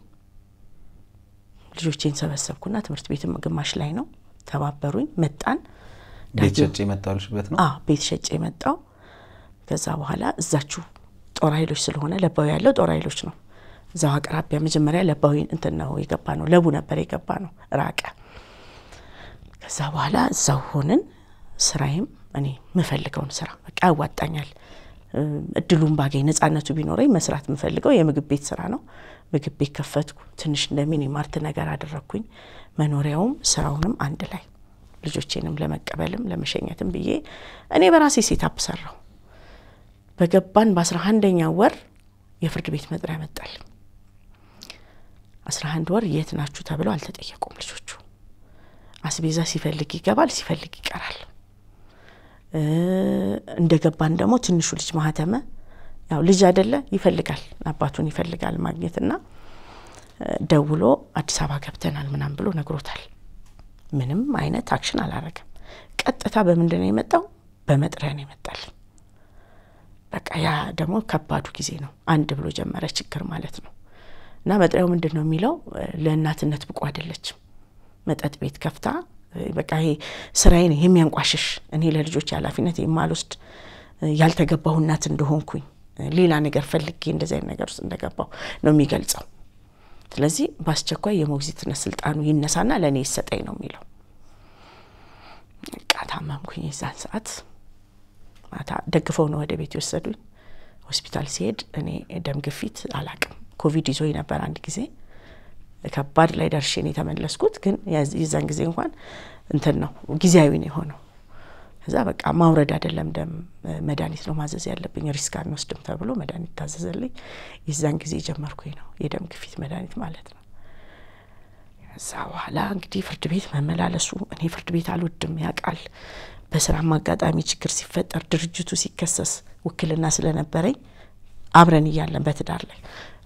ልጆቼን ሰበሰብኩና ትምህርት ቤትም ግማሽ ላይ ነው ተባበሩኝ። መጣን። ቤት ሸጬ መጣልሽበት ነው? ቤት ሸጬ መጣው። ከዛ በኋላ እዛችሁ ጦር ኃይሎች ስለሆነ ለባው ያለው ጦር ኃይሎች ነው። እዛው አቅራቢያ መጀመሪያ ለባዊን እንትን ነው የገባ ነው። ለቡ ነበር የገባ ነው ራቀ። ከዛ በኋላ እዛው ሆነን ስራዬም እኔ መፈልገውን ስራ በቃ ያዋጣኛል እድሉን ባገኝ ነፃነቱ ቢኖረኝ መስራት መፈልገው የምግብ ቤት ስራ ነው። ምግብ ቤት ከፈትኩ። ትንሽ እንደሚኒ ማርት ነገር አደረኩኝ። መኖሪያውም ስራውንም አንድ ላይ ልጆቼንም ለመቀበልም ለመሸኘትም ብዬ እኔ በራሴ ሴታፕ ሰራው። በገባን በ11ኛው ወር የፍርድ ቤት መጥሪያ መጣል። 11 ወር የት ናችሁ ተብለው አልተጠየቁም ልጆቹ። አስቤዛ ሲፈልግ ይገባል ሲፈልግ ይቀራል። እንደገባን ደግሞ ትንሹ ልጅ ማህተመ ያው ልጅ አይደለ ይፈልጋል አባቱን ይፈልጋል ማግኘትና ደውሎ አዲስ አበባ ገብተናል ምናም ብሎ ነግሮታል። ምንም አይነት አክሽን አላረገም። ቀጥታ በመንደነ የመጣው በመጥሪያ ነው የመጣል። በቃ ያ ደግሞ ከባዱ ጊዜ ነው። አንድ ብሎ ጀመረ ችግር ማለት ነው። እና መጥሪያው ምንድነው የሚለው ለእናትነት ብቁ አይደለችም። መጠጥ ቤት ከፍታ በቃ ይሄ ስራዬን የሚያንቋሽሽ እኔ ለልጆች ኃላፊነት የማልወስድ ያልተገባው እናት እንደሆንኩኝ ሌላ ነገር ፈልጌ እንደዚህ አይነት ነገር ውስጥ እንደገባው ነው የሚገልጸው። ስለዚህ ባስቸኳይ የሞግዚትነት ስልጣኑ ይነሳና ለኔ ይሰጠኝ ነው የሚለው። ቃታማምኩኝ የዛን ሰዓት ማታ ደግፈው ነው ወደ ቤት ይወሰዱኝ። ሆስፒታል ሲሄድ እኔ ደም ግፊት አላቅም ኮቪድ ይዞኝ ነበር አንድ ጊዜ ከባድ ላይ ደርሼ ነው ተመለስኩት። ግን የዛን ጊዜ እንኳን እንትን ነው ጊዜያዊ ነው ሆነው። ከዛ በቃ ማውረድ አይደለም ደም መድኃኒት ነው ማዘዝ ያለብኝ ሪስክ አንወስድም ተብሎ መድኃኒት ታዘዘልኝ። የዛን ጊዜ ጀመርኩኝ ነው የደም ግፊት መድኃኒት ማለት ነው። ከዛ በኋላ እንግዲህ ፍርድ ቤት መመላለሱ እኔ ፍርድ ቤት አልወድም ያቃል። በስራ ማጋጣሚ ችግር ሲፈጠር ድርጅቱ ሲከሰስ ውክልና ስለነበረኝ አብረን ይያለን በትዳር ላይ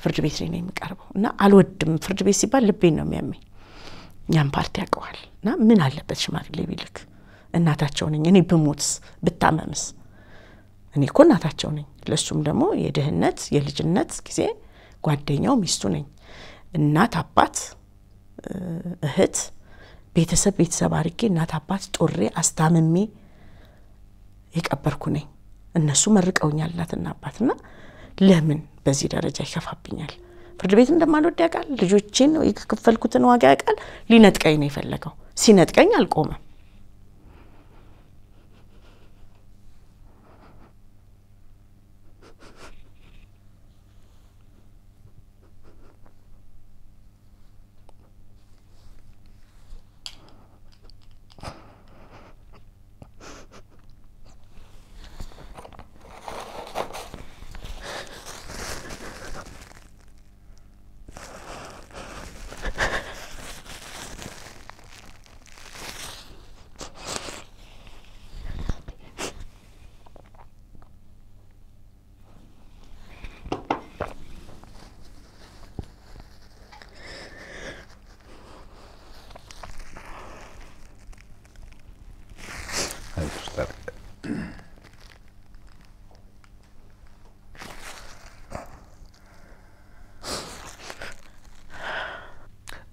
ፍርድ ቤት ላይ ነው የሚቀርበው እና አልወድም ፍርድ ቤት ሲባል ልቤን ነው የሚያመኝ። ኛም ፓርቲ ያቀዋልና ምን አለበት ሽማግሌ ቢልክ እናታቸው ነኝ እኔ ብሞትስ ብታመምስ እኔ እኮ እናታቸው ነኝ። ለሱም ደግሞ የደህነት የልጅነት ጊዜ ጓደኛው ሚስቱ ነኝ። እናት አባት እህት ቤተሰብ አርጌ እናት አባት ጦሬ አስታምሜ የቀበርኩ ነኝ። እነሱ መርቀውኛል እናትና አባትና ለምን በዚህ ደረጃ ይከፋብኛል? ፍርድ ቤት እንደማልወድ ያቃል። ልጆቼን ነው የከፈልኩትን ዋጋ ያቃል። ሊነጥቀኝ ነው የፈለገው። ሲነጥቀኝ አልቆመም።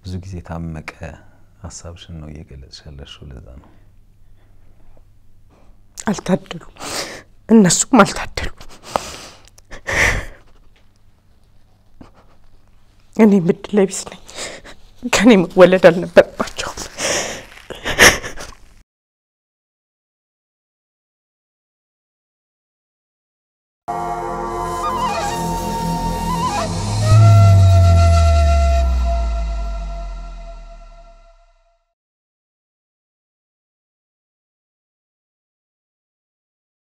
ብዙ ጊዜ ታመቀ ሐሳብሽን ነው እየገለጽሻለሽው ለዛ ነው። አልታደሉ እነሱም አልታደሉ። እኔ ምድለቢስ ነኝ። ከኔ መወለድ አልነበረባቸው።